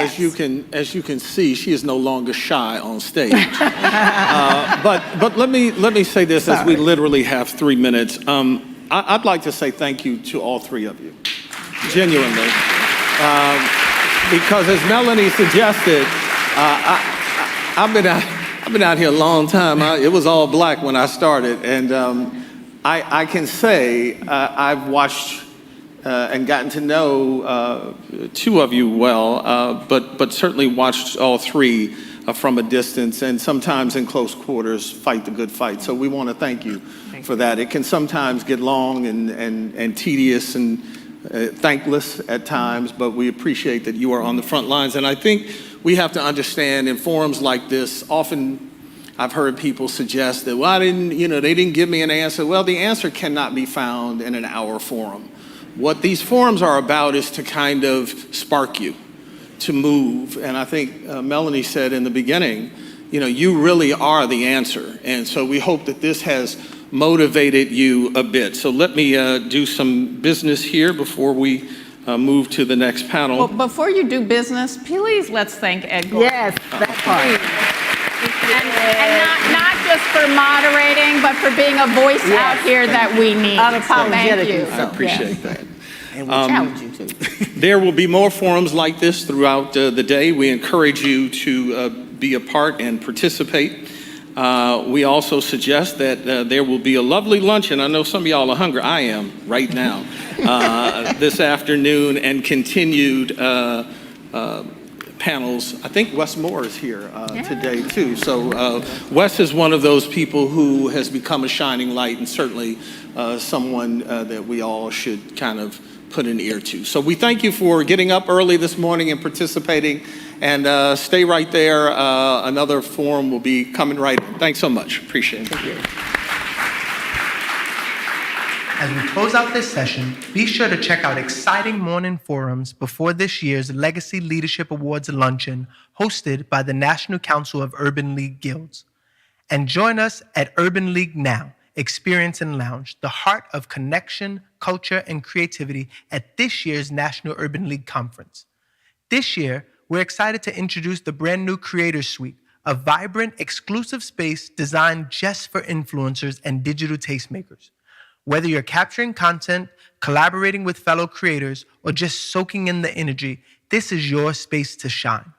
as you can see, she is no longer shy on stage. But let me say this. As we literally have 3 minutes. I'd like to say thank you to all three of you, genuinely, because as Melanie suggested, I've been out here a long time. It was all black when I started, and I can say I've watched. And gotten to know two of you well, but certainly watched all three from a distance, and sometimes in close quarters fight the good fight. So we want to thank you for that. It can sometimes get long and tedious and thankless at times, but we appreciate that you are on the front lines. And I think we have to understand in forums like this, often I've heard people suggest that, well, they didn't give me an answer. Well, the answer cannot be found in an hour forum. What these forums are about is to kind of spark you, to move. And I think Melanie said in the beginning, you really are the answer. And so we hope that this has motivated you a bit. So let me do some business here before we move to the next panel. Well, before you do business, please let's thank Ed Gordon. Yes, that part. And not just for moderating, but for being a voice out here that we need. Thank you. I appreciate that. And we challenge you too. There will be more forums like this throughout the day. We encourage you to be a part and participate. We also suggest that there will be a lovely luncheon. I know some of y'all are hungry. I am right now. This afternoon, and continued panels. I think Wes Moore is here today too. So Wes is one of those people who has become a shining light, and certainly someone that we all should kind of put an ear to. So we thank you for getting up early this morning and participating, and stay right there. Another forum will be coming right in. Thanks so much. Appreciate it. Thank you. As we close out this session, be sure to check out exciting morning forums before this year's Legacy Leadership Awards luncheon hosted by the National Council of Urban League Guilds. And join us at Urban League Now, Experience and Lounge, the heart of connection, culture, and creativity at this year's National Urban League Conference. This year, we're excited to introduce the brand new Creators Suite, a vibrant, exclusive space designed just for influencers and digital tastemakers. Whether you're capturing content, collaborating with fellow creators, or just soaking in the energy, this is your space to shine.